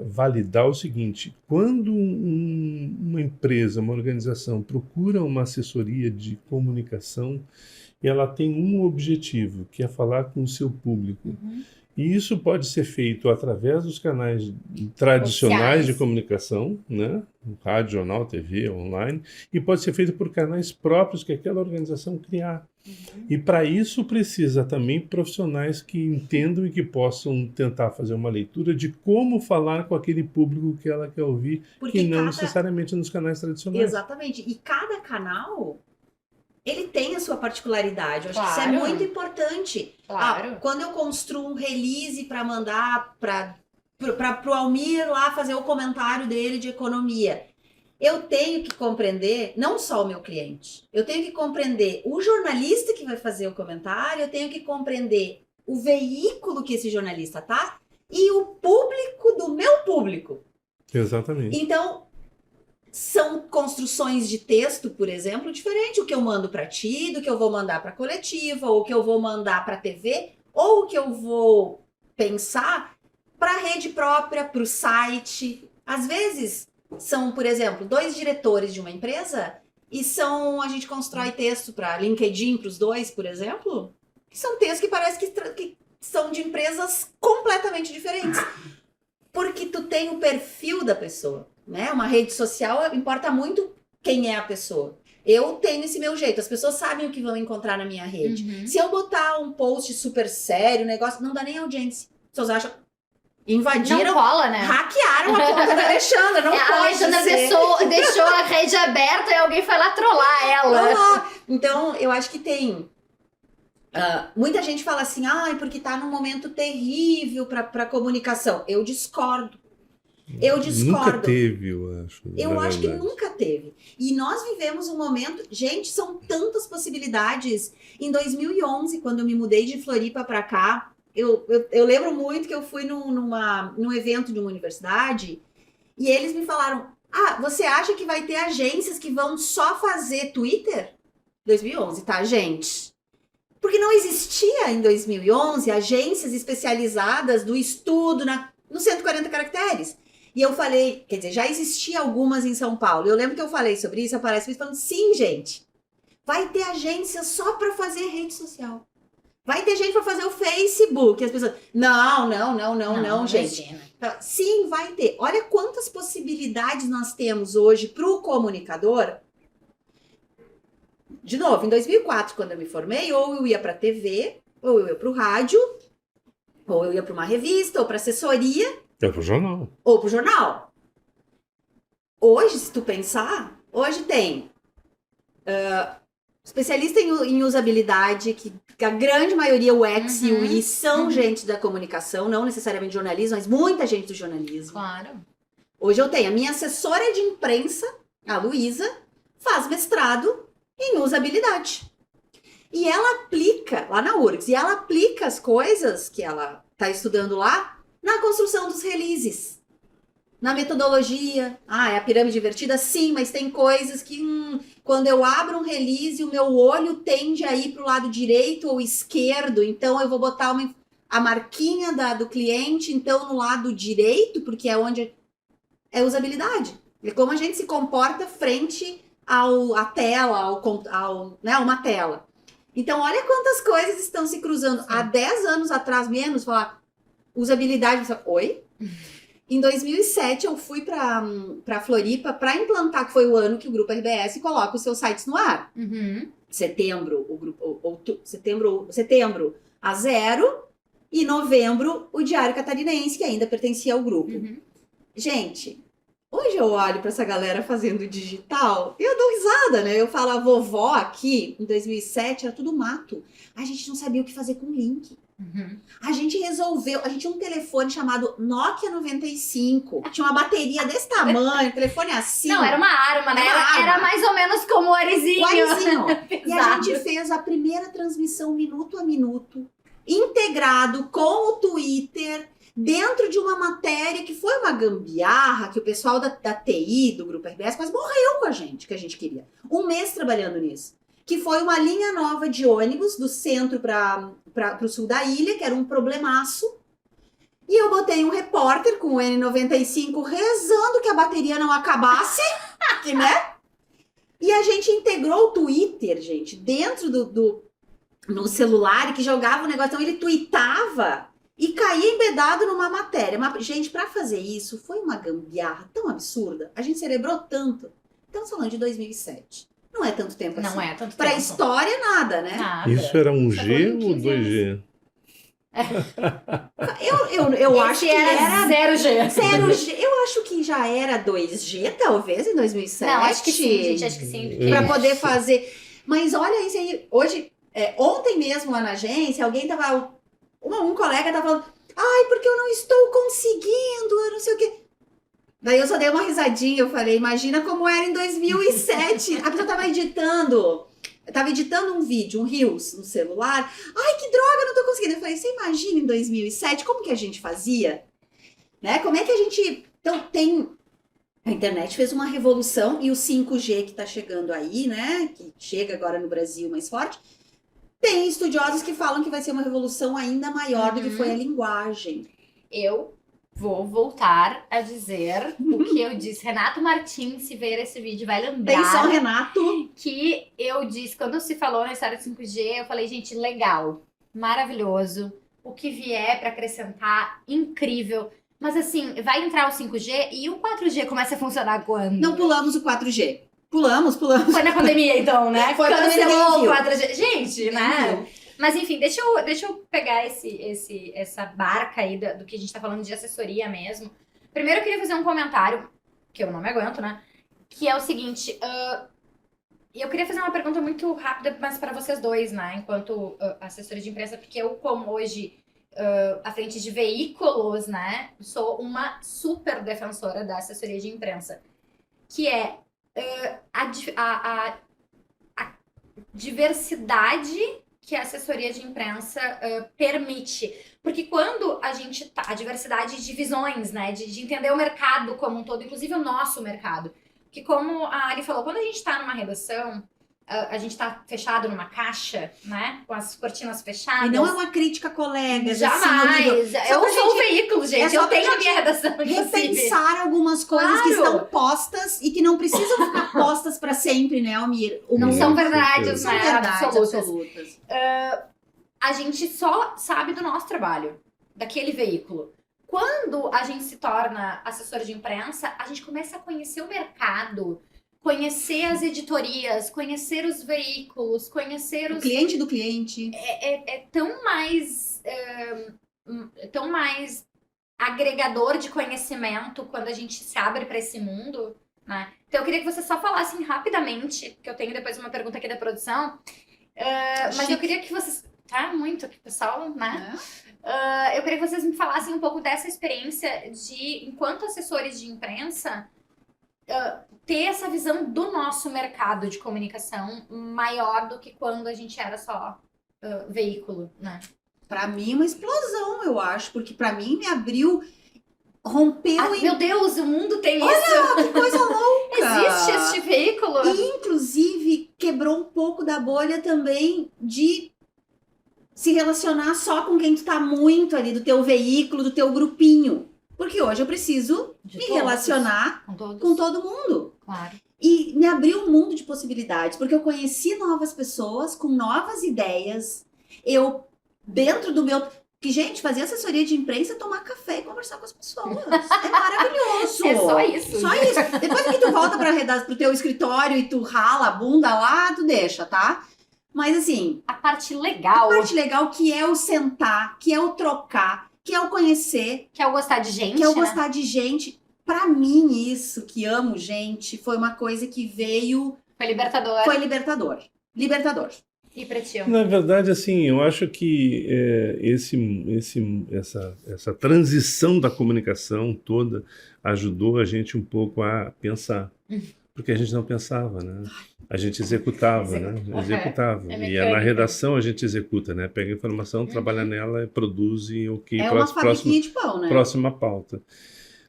validar o seguinte, quando uma empresa, uma organização procura uma assessoria de comunicação, ela tem um objetivo, que é falar com o seu público. E isso pode ser feito através dos canais tradicionais Sociais. de comunicação, né? Rádio, jornal, TV, online, e pode ser feito por canais próprios que aquela organização criar. E para isso precisa também profissionais que entendam e que possam tentar fazer uma leitura de como falar com aquele público que ela quer ouvir, Porque e não cada- necessariamente nos canais tradicionais. Exatamente. E cada canal, ele tem a sua particularidade. Eu acho que isso é Claro. muito importante. Claro. Quando eu construo um release para mandar para o Almir lá fazer o comentário dele de economia, eu tenho que compreender não só o meu cliente, eu tenho que compreender o jornalista que vai fazer o comentário, eu tenho que compreender o veículo que esse jornalista tá e o público do meu público. Exatamente. Então, são construções de texto, por exemplo, diferente o que eu mando para ti, do que eu vou mandar para coletiva, ou o que eu vou mandar para TV, ou o que eu vou pensar para rede própria, para o site. Às vezes são, por exemplo, 2 diretores de uma empresa e a gente constrói texto para LinkedIn para os 2, por exemplo, que são textos que parece que são de empresas completamente diferentes. Porque tu tem o perfil da pessoa, né? Uma rede social importa muito quem é a pessoa. Eu tenho esse meu jeito, as pessoas sabem o que vão encontrar na minha rede. Uhum. Se eu botar um post super sério, negócio, não dá nem audiência. As pessoas acham, invadiram, Não cola, né? hackearam a conta da Alexandra, não A pode Alexandra ser. deixou a rede aberta e alguém foi lá trollar ela. Ah, então, eu acho que tem... muita gente fala assim, porque tá num momento terrível para comunicação. Eu discordo. Nunca teve, eu acho. Eu na acho que verdade. nunca teve. E nós vivemos um momento... Gente, são tantas possibilidades. Em 2011, quando eu me mudei de Floripa para cá, eu lembro muito que eu fui num evento de uma universidade e eles me falaram, você acha que vai ter agências que vão só fazer Twitter? 2011, tá, gente? Porque não existia em 2011 agências especializadas do estudo no 140 caracteres. E eu falei, quer dizer, já existia algumas em São Paulo. Eu lembro que eu falei sobre isso, aparece falando, sim, gente, vai ter agência só para fazer rede social. Vai ter gente para fazer o Facebook. E as pessoas, não, gente. Imagina. Sim, vai ter. Olha quantas possibilidades nós temos hoje para o comunicador. De novo, em 2004, quando eu me formei, ou eu ia para a TV, ou eu ia para o rádio, ou eu ia para uma revista, ou para assessoria, É pro jornal. ou para o jornal. Hoje, se tu pensar, hoje tem especialista em usabilidade, que a grande maioria, o X e o I, são gente da comunicação, não necessariamente jornalismo, mas muita gente do jornalismo. Claro. Hoje eu tenho a minha assessora de imprensa, a Luísa, faz mestrado em usabilidade. E ela aplica, lá na URGS, e ela aplica as coisas que ela está estudando lá na construção dos releases. Na metodologia. É a pirâmide invertida? Sim, mas tem coisas que quando eu abro um release, o meu olho tende a ir para o lado direito ou esquerdo, então eu vou botar a marquinha do cliente, então, no lado direito, porque é onde é usabilidade. É como a gente se comporta frente à tela, uma tela. Então, olha quantas coisas estão se cruzando. Sim. Há 10 anos atrás menos, falar usabilidade, você fala, oi? Em 2007, eu fui para Floripa para implantar, que foi o ano que o Grupo RBS coloca os seus sites no ar. Uhum. Setembro, setembro a Zero, e novembro, o Diário Catarinense, que ainda pertencia ao grupo. Uhum. Gente, hoje eu olho para essa galera fazendo digital e eu dou risada, né? Eu falo, a vovó aqui, em 2007, era tudo mato. A gente não sabia o que fazer com link. Uhum. A gente tinha um telefone chamado Nokia 95, tinha uma bateria desse tamanho, telefone assim. Não, era uma arma, né? Era uma Era arma. mais ou menos como o Arizinho. O Arizinho. E a Exato. gente fez a primeira transmissão minuto a minuto, integrado com o Twitter, dentro de uma matéria que foi uma gambiarra, que o pessoal da TI, do Grupo RBS, quase morreu com a gente, que a gente queria. 1 mês trabalhando nisso. Que foi uma linha nova de ônibus do centro para o sul da ilha, que era um problemaço. E eu botei um repórter com o N95 rezando que a bateria não acabasse, né? E a gente integrou o Twitter, gente, dentro no celular, e que jogava o negócio. Então ele tweetava e caía embedado numa matéria. Gente, para fazer isso, foi uma gambiarra tão absurda. A gente celebrou tanto. Estamos falando de 2007. Não é tanto tempo assim. Não é tanto Pra tempo. história, nada, né? Nada. Isso era Tá falando 1G em ou 15 anos. 2G? Eu acho Esse que era 0G. 0G. Eu acho que já era 2G, talvez, em 2007. Não, acho que sim, gente, acho que sim. Porque... Pra poder fazer. Mas olha isso aí. Hoje, ontem mesmo lá na agência, alguém tava. Um colega tava falando. Ai, porque eu não estou conseguindo, eu não sei o quê. Daí eu só dei uma risadinha, eu falei, imagina como era em 2007. A pessoa tava editando. Eu tava editando um vídeo, um Reels no celular. Ai, que droga, eu não tô conseguindo. Eu falei, você imagina em 2007, como que a gente fazia? Né? Como é que a gente... Então, a internet fez uma revolução e o 5G que tá chegando aí, né? Que chega agora no Brasil mais forte. Tem estudiosos que falam que vai ser uma revolução ainda maior do que foi a linguagem. Eu vou voltar a dizer o que eu disse. Renato Martins, se ver esse vídeo, vai lembrar. Atenção, Renato. Que eu disse, quando se falou na história do 5G, eu falei, gente, legal, maravilhoso. O que vier pra acrescentar, incrível. Mas assim, vai entrar o 5G e o 4G começa a funcionar quando? Não pulamos o 4G. Pulamos. Foi na pandemia, então, né? Foi quando Cancelou ninguém o viu. 4G. Gente, né? Mas enfim, deixa eu pegar essa barca aí do que a gente tá falando de assessoria mesmo. Primeiro eu queria fazer um comentário, que eu não me aguento, né? Que é o seguinte, eu queria fazer uma pergunta muito rápida, mas para vocês dois, né? Enquanto assessora de imprensa, porque eu, como hoje, à frente de veículos, né? Sou uma super defensora da assessoria de imprensa. Que é a diversidade que a assessoria de imprensa permite. Porque quando a gente tá... A diversidade de visões, né? De entender o mercado como um todo, inclusive o nosso mercado. Que como a Ali falou, quando a gente tá numa redação, a gente tá fechado numa caixa, né? Com as cortinas fechadas. E não é uma crítica a colegas. Jamais! Assim, Eu sou um veículo, gente. só Eu pra tenho a gente minha redação, inclusive. repensar algumas coisas que Claro. estão postas e que não precisam ficar postas para sempre, né, Almir? Não Sim, são com verdades, certeza. né? São verdades Absolutas. absolutas. A gente só sabe do nosso trabalho, daquele veículo. Quando a gente se torna assessor de imprensa, a gente começa a conhecer o mercado, conhecer as editorias, conhecer os veículos, conhecer O os... cliente do cliente. É tão mais agregador de conhecimento quando a gente se abre para esse mundo, né? Então eu queria que vocês só falassem rapidamente, que eu tenho depois uma pergunta aqui da produção, mas eu queria que vocês... Tá muito aqui, pessoal, né? Eu queria que vocês me falassem um pouco dessa experiência de, enquanto assessores de imprensa, ter essa visão do nosso mercado de comunicação maior do que quando a gente era só veículo, né? Pra mim, uma explosão, eu acho, porque pra mim me abriu, rompeu Meu Deus, o mundo tem isso! Olha, que coisa louca! Existe este veículo? E, inclusive, quebrou um pouco da bolha também de se relacionar só com quem tu tá muito ali, do teu veículo, do teu grupinho. Porque hoje eu preciso De me todos. relacionar Com todos. com todo mundo. Claro. E me abriu um mundo de possibilidades, porque eu conheci novas pessoas com novas ideias. Eu, dentro do meu... Que, gente, fazer assessoria de imprensa é tomar café e conversar com as pessoas. É maravilhoso. É só isso. Só isso. Depois que tu volta pro teu escritório e tu rala a bunda lá, tu deixa, tá? Mas assim, A parte a legal, parte legal que é o sentar, que é o trocar, que é o conhecer, que é o gostar de gente, que é o né? gostar de gente. Pra mim, isso, que amo gente, foi uma coisa que veio... Foi libertador. Foi libertador. Libertador. E pra ti? Na verdade, assim, eu acho que essa transição da comunicação toda ajudou a gente um pouco a pensar. Porque a gente não pensava, né? A gente executava, né? Executava. É E mecânico. na redação a gente executa, né? Pega a informação, trabalha nela, produz e ok, É uma fabriquinha de pão, né? próxima pauta.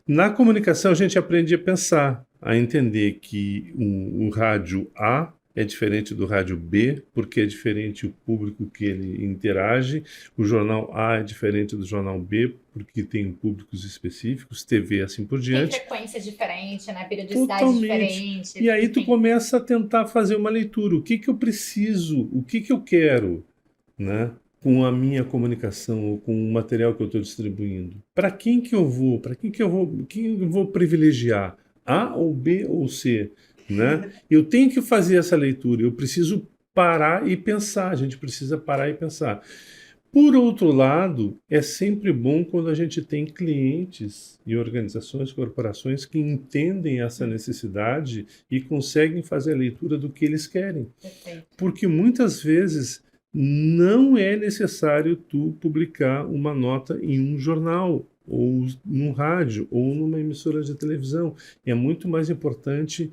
Na comunicação a gente aprende a pensar, a entender que o rádio A é diferente do rádio B, porque é diferente o público que ele interage. O jornal A é diferente do jornal B, porque tem públicos específicos, TV assim por Tem diante. frequência diferente, né? Periodicidade Totalmente. diferente. E aí tu enfim. começa a tentar fazer uma leitura. O que que eu preciso? O que que eu quero? Né? com a minha comunicação ou com o material que eu estou distribuindo? Para quem que eu vou? Quem eu vou privilegiar? A ou B ou C, né? Eu tenho que fazer essa leitura, eu preciso parar e pensar, a gente precisa parar e pensar. Por outro lado, é sempre bom quando a gente tem clientes e organizações, corporações que entendem essa necessidade e conseguem fazer a leitura do que eles querem. Perfeito. Porque muitas vezes não é necessário tu publicar uma nota em um jornal, ou num rádio, ou numa emissora de televisão. É muito mais importante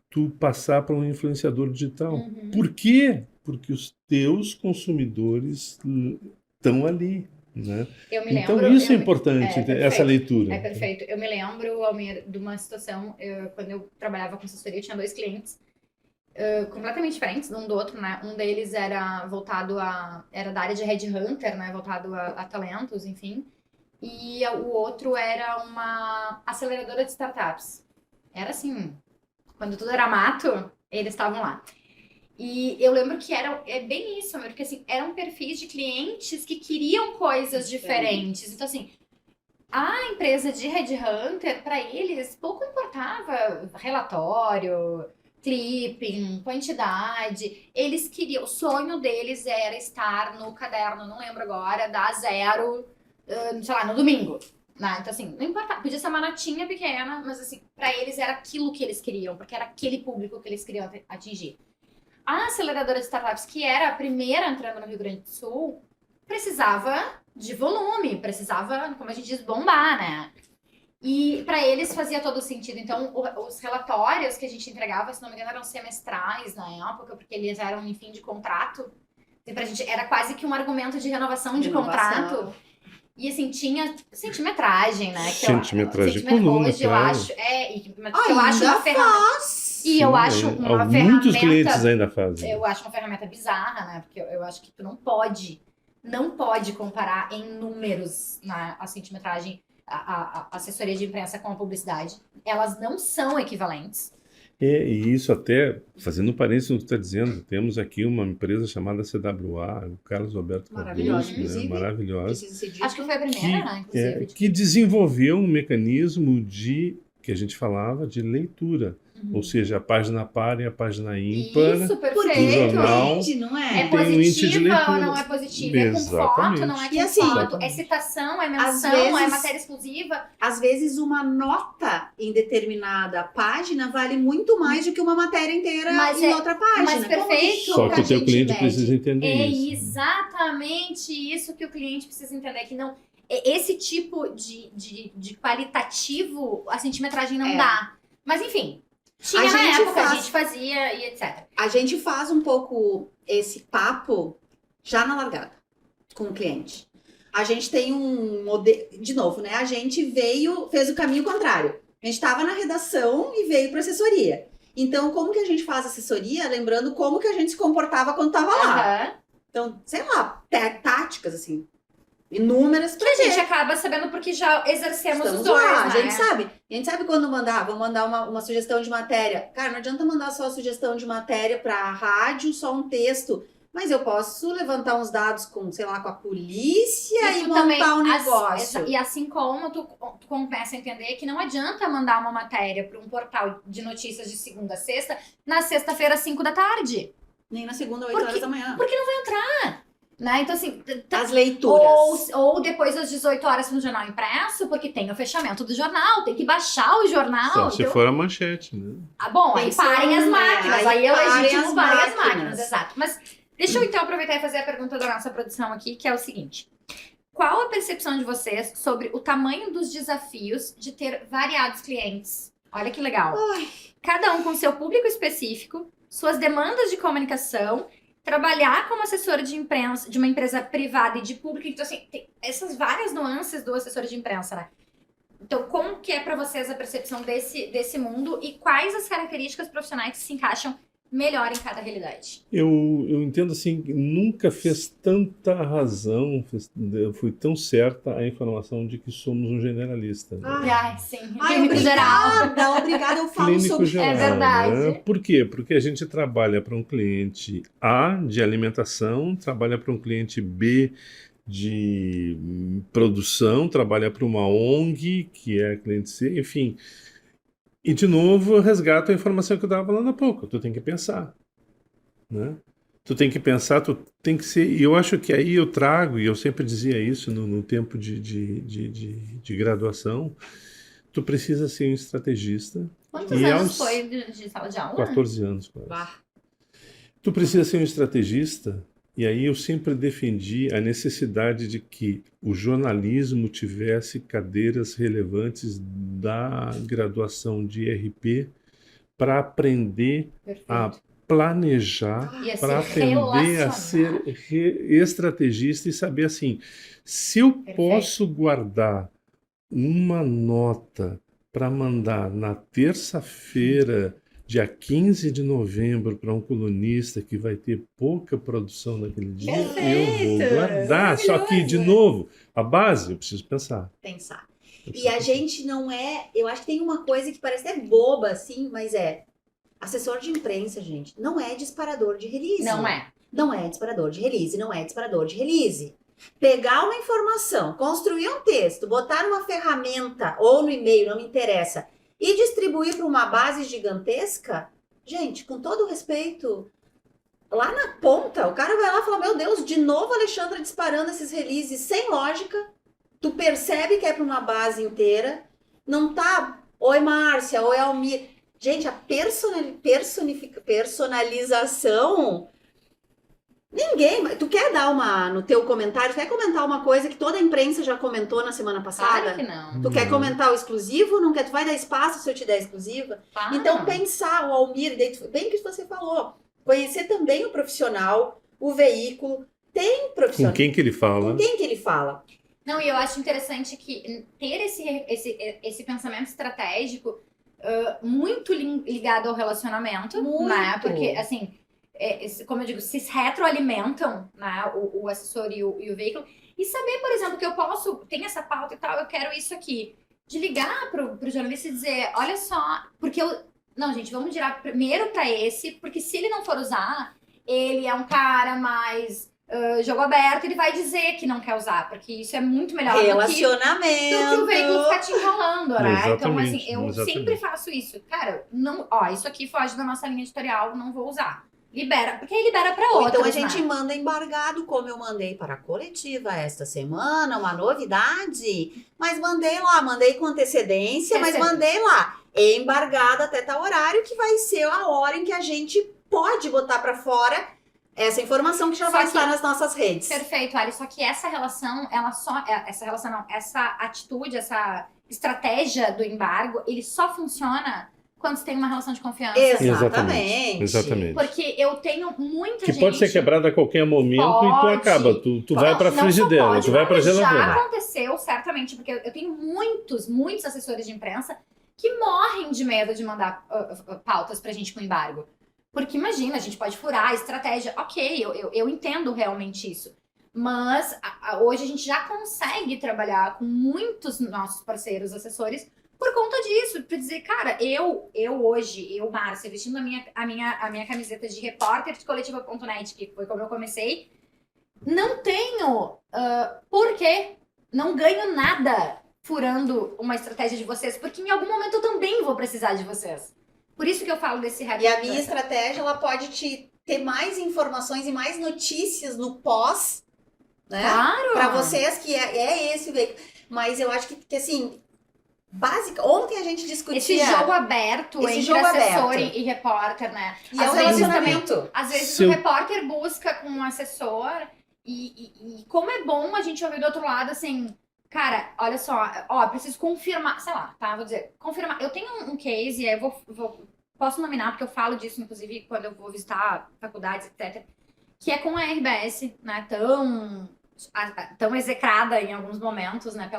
tu passar para um influenciador digital. Uhum. Por quê? Porque os teus consumidores estão ali, né? Eu me Então lembro, isso é importante, perfeito. essa leitura. É perfeito. Eu me lembro, Almir, de uma situação, quando eu trabalhava com assessoria, eu tinha 2 clientes completamente diferentes um do outro, né? Um deles era era da área de headhunter, né? Voltado a talentos, enfim. E o outro era uma aceleradora de startups. Era assim, quando tudo era mato, eles estavam lá. E eu lembro que é bem isso, Almir, porque assim, eram perfis de clientes que queriam coisas diferentes. Então, assim, a empresa de headhunter, para eles, pouco importava relatório, clipping, quantidade. Eles queriam, o sonho deles era estar no caderno, não lembro agora, da Zero, sei lá, no domingo. Né? Então, assim, não importava, podia ser uma notinha pequena, mas assim, para eles era aquilo que eles queriam, porque era aquele público que eles queriam atingir. A aceleradora de startups, que era a primeira entrando no Rio Grande do Sul, precisava de volume, precisava, como a gente diz, bombar, né? E para eles fazia todo sentido. Então, os relatórios que a gente entregava, se não me engano, eram semestrais na época, porque eles eram em fim de contrato. E pra gente era quase que um argumento de renovação de contrato. E assim, tinha centimetragem, né? Centimetragem de coluna, hoje claro. eu acho. Eu acho uma ferramenta. E eu acho uma ferramenta. Muitos clientes ainda fazem. Eu acho uma ferramenta bizarra, né? Porque eu acho que tu não pode comparar em números a centimetragem, a assessoria de imprensa com a publicidade. Elas não são equivalentes. E isso até, fazendo parênteses no que tu está dizendo, temos aqui uma empresa chamada CWA, o Carlos Alberto Maravilhosa, Cardoso, né? Maravilhosa. Acho que foi a primeira, né? Inclusive. Que desenvolveu um mecanismo que a gente falava de leitura. Ou seja, a página par e a página ímpar Isso, do perfeito. jornal. Não é? É tem um índice de positiva leitura. ou não é positiva? É com foto, não é com E assim, foto? É citação, é menção, é matéria exclusiva? Às vezes uma nota em determinada página vale muito mais do que uma matéria inteira em outra página. Mas perfeito. Só que o teu cliente mede? precisa entender É isso. exatamente isso que o cliente precisa entender, que não... Esse tipo de qualitativo, a centimetragem não dá. Mas enfim... Tinha na época, a gente fazia e etc. A gente faz um pouco esse papo já na largada com o cliente. A gente tem um modelo, de novo, né? A gente fez o caminho contrário. A gente estava na redação e veio para assessoria. Então, como que a gente faz assessoria? Lembrando como que a gente se comportava quando estava lá. Então, sei lá, táticas assim, inúmeras que a gente acaba sabendo porque já exercemos Estamos os dois, lá, né? A gente sabe quando vamos mandar uma sugestão de matéria. Cara, não adianta mandar só a sugestão de matéria para rádio, só um texto. Mas eu posso levantar uns dados com, sei lá, com a polícia e montar um negócio. E assim como tu começa a entender que não adianta mandar uma matéria para um portal de notícias de segunda a sexta, na sexta-feira, às 5 da tarde. Nem na segunda, 8 horas da manhã. Porque não vai entrar. Né? Então, assim, as leituras. Ou depois das 18 horas no jornal impresso, porque tem o fechamento do jornal, tem que baixar o jornal. Só se for a manchete, né? Bom, aí parem as máquinas. Aí é legítimo parem as máquinas, exato. Mas deixa eu então aproveitar e fazer a pergunta da nossa produção aqui, que é o seguinte. Qual a percepção de vocês sobre o tamanho dos desafios de ter variados clientes? Olha que legal. Cada um com seu público específico, suas demandas de comunicação, trabalhar como assessor de imprensa de uma empresa privada e de público. Então, assim, tem essas várias nuances do assessor de imprensa, né? Então, como que é para vocês a percepção desse mundo e quais as características profissionais que se encaixam melhor em cada realidade? Eu entendo assim, que nunca fez tanta razão, foi tão certa a informação de que somos um generalista. Né? Ai, sim. Ai, Clínico geral. obrigada, eu falo Clínico sobre geral, É verdade. né? Por quê? Porque a gente trabalha para um cliente A de alimentação, trabalha para um cliente B de produção, trabalha para uma ONG, que é a cliente C, enfim. E, de novo, eu resgato a informação que eu estava falando há pouco. Tu tem que pensar, né? Tu tem que pensar, tu tem que ser... E eu acho que aí eu trago, e eu sempre dizia isso no tempo de graduação, tu precisa ser um estrategista. Quantos E anos aos foi de sala de aula? 14 anos, quase. Bah. Tu precisa ser um estrategista, e aí eu sempre defendi a necessidade de que o jornalismo tivesse cadeiras relevantes da graduação de RP para aprender a Perfeito. planejar, E a para se aprender a relacionar. ser estrategista e saber assim, se eu Perfeito. posso guardar uma nota para mandar na terça-feira, dia 15 de novembro, para um colunista que vai ter pouca produção naquele dia, eu vou Perfeito! guardar. Só que, de novo, a base eu preciso pensar. pensar. Eu E a preciso gente não é. Eu acho que tem uma coisa que parece até boba, assim, mas é. Assessor de imprensa, gente, não é disparador de release. Não é. Não é disparador de release, não é disparador de release. Pegar uma informação, construir um texto, botar numa ferramenta ou no e-mail, não me interessa, e distribuir para uma base gigantesca, gente, com todo respeito, lá na ponta, o cara vai lá e fala, meu Deus, de novo a Alexandra disparando esses releases sem lógica, tu percebe que é para uma base inteira, não tá, oi Márcia, oi Almir. Gente, a personalização... Ninguém, tu quer dar uma, no teu comentário, tu quer comentar uma coisa que toda a imprensa já comentou na semana passada? Claro que não. Tu quer comentar o exclusivo? Não quer? Tu vai dar espaço se eu te der exclusiva? Claro. Então, pensar o Almir, bem que você falou, conhecer também o profissional, o veículo, tem profissional. Com quem que ele fala? Com quem que ele fala? Não, e eu acho interessante que ter esse pensamento estratégico muito ligado ao relacionamento, Muito. né? Porque, assim, como eu digo, se retroalimentam, né? O assessor e o veículo. E saber, por exemplo, que eu posso, tem essa pauta e tal, eu quero isso aqui. De ligar pro jornalista e dizer, olha só, porque não, gente, vamos girar primeiro pra esse, porque se ele não for usar, ele é um cara mais jogo aberto, ele vai dizer que não quer usar, porque isso é muito melhor do que Relacionamento. o veículo ficar te enrolando, né? Então, assim, Exatamente, eu exatamente. sempre faço isso. Cara, não, ó, isso aqui foge da nossa linha editorial, não vou usar. Libera, porque aí libera pra Ou outros, então a gente né? manda embargado, como eu mandei para a coletiva esta semana, uma novidade. Mas mandei com antecedência, mas mandei lá. Embargado até tal horário, que vai ser a hora em que a gente pode botar para fora essa informação que já vai estar nas nossas redes. Perfeito, Ali. Só que essa relação, essa atitude, essa estratégia do embargo, ele só funciona quando você tem uma relação de confiança. Exatamente. Exatamente. Porque eu tenho muita gente... Que pode ser quebrada a qualquer momento e tu Pode. acaba. Tu vai pra Não só frigideira, pode, tu vai pra mas geladeira. Já aconteceu, certamente, porque eu tenho muitos assessores de imprensa que morrem de medo de mandar pautas pra gente com embargo. Porque imagina, a gente pode furar a estratégia. Ok, eu entendo realmente isso. Mas hoje a gente já consegue trabalhar com muitos nossos parceiros assessores por conta disso. Pra dizer, cara, hoje, Márcia, vestindo a minha camiseta de repórter de coletiva.net, que foi como eu comecei, não tenho por quê? Não ganho nada furando uma estratégia de vocês, porque em algum momento eu também vou precisar de vocês. Por isso que eu falo desse E a minha estratégia, ela pode te ter mais informações e mais notícias no pós, né? Claro! Para vocês, que é esse o veículo. Mas eu acho que assim, básica. Ontem a gente discutia... Esse jogo aberto entre assessor e repórter, né? E é um relacionamento. Às vezes o repórter busca com um assessor e como é bom a gente ouvir do outro lado, assim... Cara, olha só, preciso confirmar, sei lá, tá? Vou dizer, confirmar. Eu tenho um case, e aí eu posso nominar, porque eu falo disso, inclusive, quando eu vou visitar faculdades, etc. Que é com a RBS, né? Tão execrada em alguns momentos, né?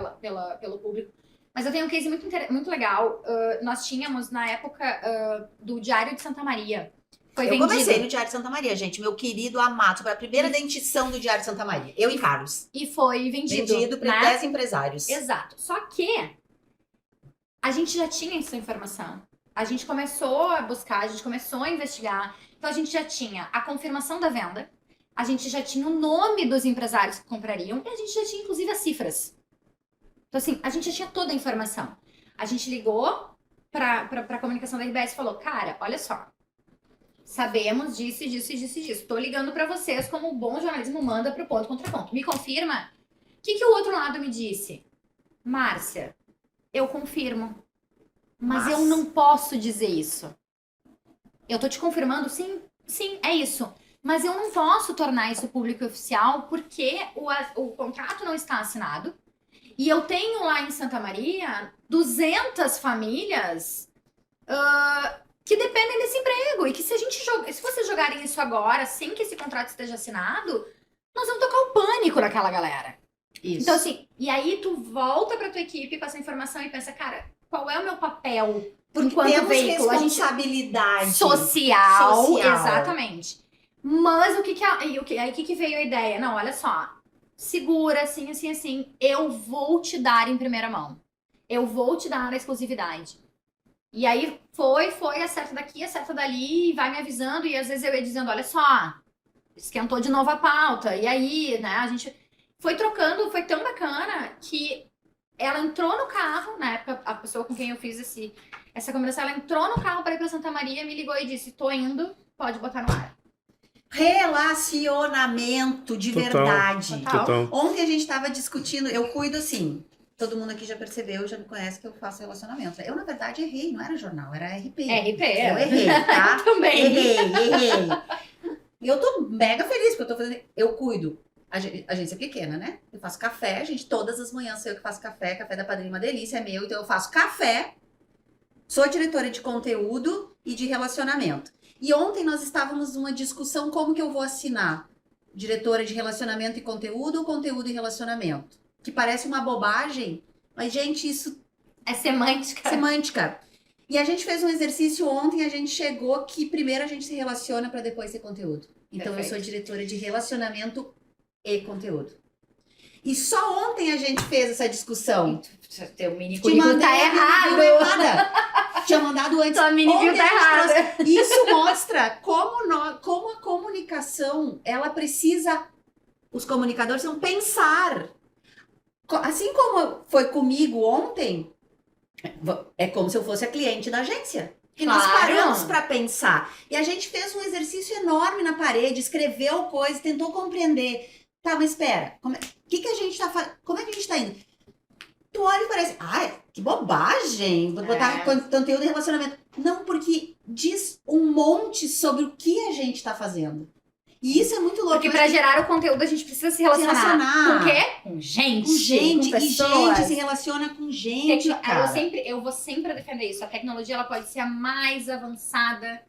Pelo público. Mas eu tenho um case muito legal. Nós tínhamos, na época do Diário de Santa Maria, Foi Eu vendido. comecei no Diário de Santa Maria, gente. Meu querido amado. Foi a primeira dentição do Diário de Santa Maria. Eu e Carlos. E foi vendido. Vendido para né? 10 empresários. Exato. Só que a gente já tinha essa informação. A gente começou a buscar, a gente começou a investigar. Então a gente já tinha a confirmação da venda, a gente já tinha o nome dos empresários que comprariam e a gente já tinha inclusive as cifras. Então assim, a gente já tinha toda a informação. A gente ligou para a comunicação da RBS e falou: cara, olha só, sabemos disso, disso, disso, disso. Tô ligando para vocês como o bom jornalismo manda pro ponto contra ponto. Me confirma? O que o outro lado me disse? Márcia, eu confirmo. Mas eu não posso dizer isso. Eu tô te confirmando, sim, é isso. Mas eu não posso tornar isso público e oficial porque o contrato não está assinado. E eu tenho lá em Santa Maria 200 famílias que dependem desse emprego. E que se vocês jogarem isso agora, sem que esse contrato esteja assinado, nós vamos tocar o pânico naquela galera. Isso. Então assim, e aí tu volta pra tua equipe com essa informação e pensa, cara, qual é o meu papel Porque enquanto temos veículo? responsabilidade Social, social. Exatamente. Mas o que veio a ideia? Não, olha só. Segura, assim, assim, assim. Eu vou te dar em primeira mão. Eu vou te dar a exclusividade. E aí foi, acerta daqui, acerta dali, vai me avisando. E às vezes eu ia dizendo, olha só, esquentou de novo a pauta. E aí, né, a gente foi trocando, foi tão bacana que ela entrou no carro, na época, a pessoa com quem eu fiz essa combinação, ela entrou no carro para ir pra Santa Maria, me ligou e disse, tô indo, pode botar no ar. Relacionamento de verdade. Total. Ontem a gente tava discutindo, eu cuido assim, todo mundo aqui já percebeu, já me conhece que eu faço relacionamento. Eu, na verdade, errei, não era jornal, era RP. RP. Eu errei, tá? Também. Errei. E eu tô mega feliz porque eu tô fazendo. Eu cuido. A agência é pequena, né? Eu faço café, gente, todas as manhãs sou eu que faço café da Padrinha uma delícia, é meu, então eu faço café. Sou diretora de conteúdo e de relacionamento. E ontem nós estávamos numa discussão como que eu vou assinar diretora de relacionamento e conteúdo ou conteúdo e relacionamento. Que parece uma bobagem, mas, gente, isso É semântica. semântica. E a gente fez um exercício ontem, a gente chegou que primeiro a gente se relaciona para depois ter conteúdo. Então Perfeito. eu sou diretora de relacionamento e conteúdo. E só ontem a gente fez essa discussão. Teu mini Te currículo mandei tá a errado. bio errada. Tinha mandado antes. Tua mini bio Ontem tá a gente errada. trouxe. Isso mostra como a comunicação, ela precisa, os comunicadores vão pensar. Assim como foi comigo ontem, é como se eu fosse a cliente da agência. E nós Claro. paramos para pensar. E a gente fez um exercício enorme na parede, escreveu coisas, tentou compreender. Tá, mas espera, o que a gente tá fazendo? Como é que a gente tá indo? Tu olha e parece, ai, que bobagem, vou botar conteúdo de relacionamento. Não, porque diz um monte sobre o que a gente tá fazendo. E isso é muito louco. Porque pra gerar o conteúdo a gente precisa se relacionar. Com o quê? Com gente. Com gente, com e pessoas. gente se relaciona com gente, cara. Eu vou sempre defender isso. A tecnologia ela pode ser a mais avançada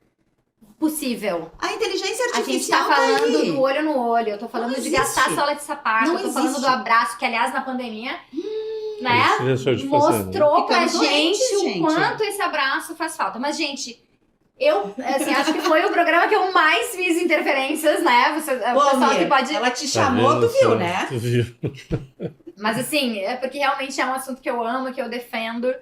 possível. A inteligência A gente artificial tá falando aí. do olho no olho. Eu tô falando Não de existe. gastar sola de sapato. Não Eu tô falando existe. do abraço, que aliás na pandemia, né? Mostrou pra Ficamos doentes, gente o gente. quanto esse abraço faz falta. Mas, gente, eu assim, acho que foi o programa que eu mais fiz interferências, né? O pessoal que pode. Ela te chamou, tu viu, né? Tu viu. Mas assim, é porque realmente é um assunto que eu amo, que eu defendo,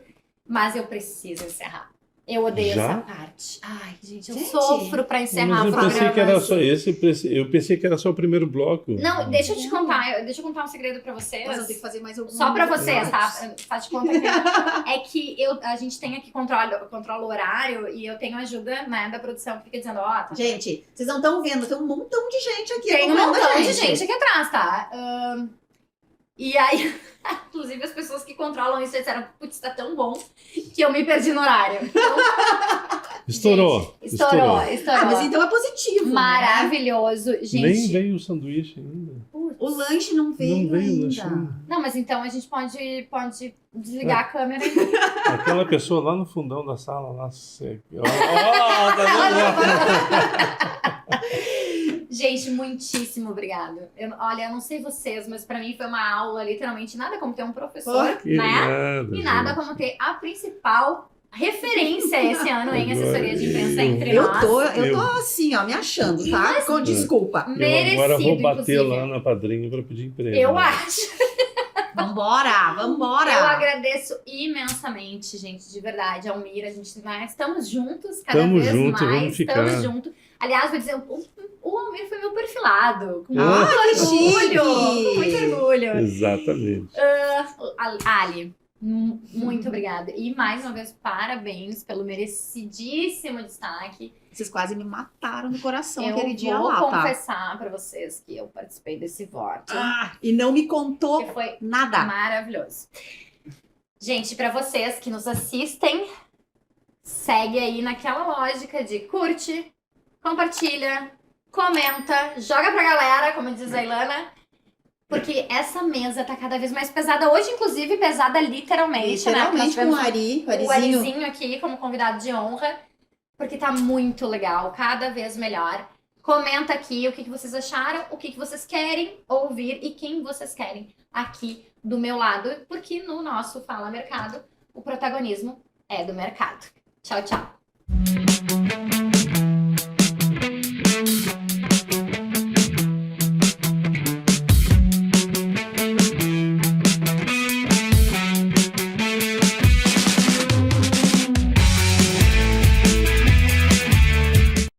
mas eu preciso encerrar. Eu odeio Já? essa parte. Ai, gente, eu Gente, sofro pra encerrar Mas eu pensei que era programas. só esse, eu pensei que era só o primeiro bloco. Não, deixa eu te contar, deixa eu contar um segredo pra vocês. Nós vamos ter que fazer mais algum. Só pra vocês, tá? Faz de conta que é que a gente tem aqui controla o horário e eu tenho ajuda, né, da produção que fica dizendo, ó, tá. Gente, vocês não estão vendo, tem um montão de gente aqui. Tem um acompanhando a montão de gente aqui atrás, tá? E aí, inclusive as pessoas que controlam isso disseram, putz, tá tão bom que eu me perdi no horário. Então, Estourou. gente, estourou. Ah, mas então é positivo. Né? Maravilhoso, gente. Nem veio o sanduíche ainda. O lanche não veio, Não veio o ainda. lanche ainda. Não, mas então a gente pode desligar a câmera e... Aquela pessoa lá no fundão da sala, lá seca. Ó, tá vendo? Gente, muitíssimo obrigado. Olha, eu não sei vocês, mas pra mim foi uma aula, literalmente, nada como ter um professor, Que né? nada, E nada gente. como ter a principal referência esse ano em assessoria de imprensa entre Eu nós. tô assim, ó, me achando, tá? Com desculpa. Merecido, Eu agora vou bater inclusive. lá na Padrinho para pedir emprego. Eu né? acho. Vambora, vambora. Eu agradeço imensamente, gente, de verdade, Almir. A gente vai, estamos juntos cada Tamo vez junto, mais. vamos ficar. Estamos juntos. Aliás, vou dizer, o Almir foi meu perfilado. Com Ah, muito que orgulho. chique! Com muito orgulho. Exatamente. Ali, muito obrigada. E mais uma vez, parabéns pelo merecidíssimo destaque. Vocês quase me mataram no coração Eu aquele dia vou lá, tá? confessar pra vocês que eu participei desse voto. E não me contou Que foi nada. maravilhoso. Gente, pra vocês que nos assistem, segue aí naquela lógica de curte, compartilha, comenta, joga pra galera, como diz a Ilana, porque essa mesa tá cada vez mais pesada. Hoje, inclusive, pesada literalmente, né? Porque nós Literalmente com tivemos o Ari, o o Arizinho. Arizinho aqui como convidado de honra, porque tá muito legal, cada vez melhor. Comenta aqui o que vocês acharam, o que vocês querem ouvir e quem vocês querem aqui do meu lado, porque no nosso Fala Mercado, o protagonismo é do mercado. Tchau, tchau.